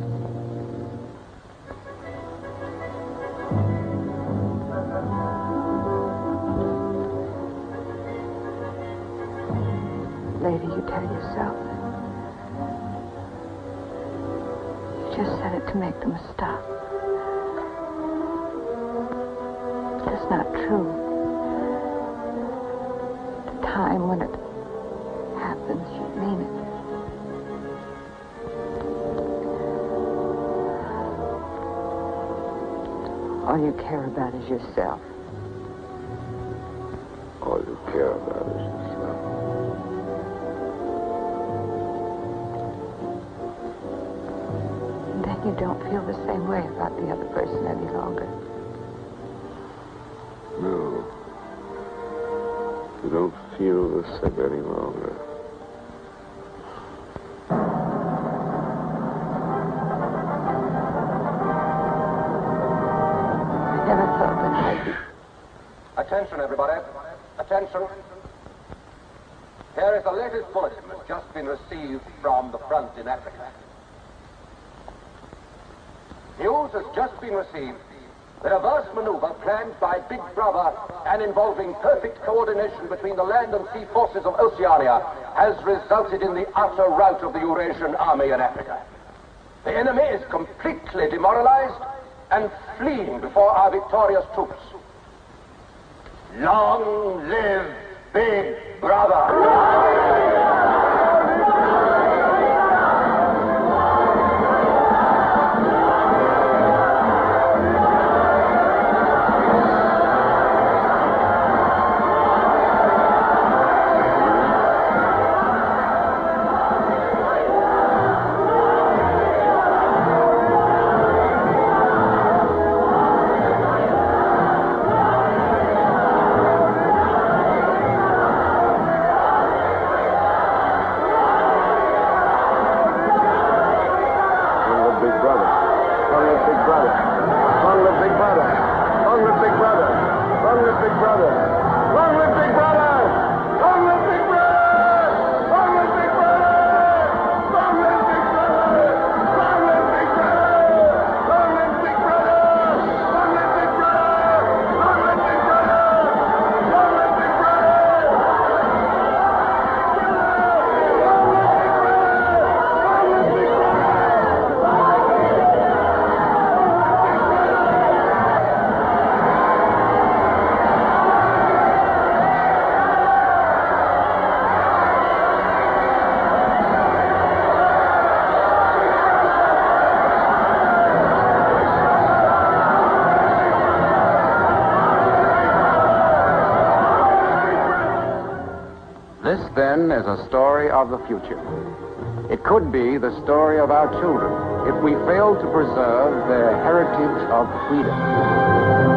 Later, you tell yourself you just said it to make them stop. That's not true. The time when it happens, you mean it. All you care about is yourself. All you care about is yourself. And then you don't feel the same way about the other person any longer. No. You don't feel the same any longer. I never thought that I'd be... Attention, everybody. Attention. Here is the latest bulletin that's just been received from the front in Africa. News has just been received. The reverse maneuver planned by Big Brother and involving perfect coordination between the land and sea forces of Oceania has resulted in the utter rout of the Eurasian army in Africa. The enemy is completely demoralized and fleeing before our victorious troops. Long live Big Brother! Long live Big Brother. Long live Big Brother. Long live Big Brother. Long live Big Brother. Long live Big Brother. Long live Big Brother. Long live Big Brother. Long live Big Brother. Long live Big Brother. Long live Big Brother. Long live Big Brother. Long live Big Brother. Long live Big This, then, is a story of the future. It could be the story of our children if we fail to preserve their heritage of freedom.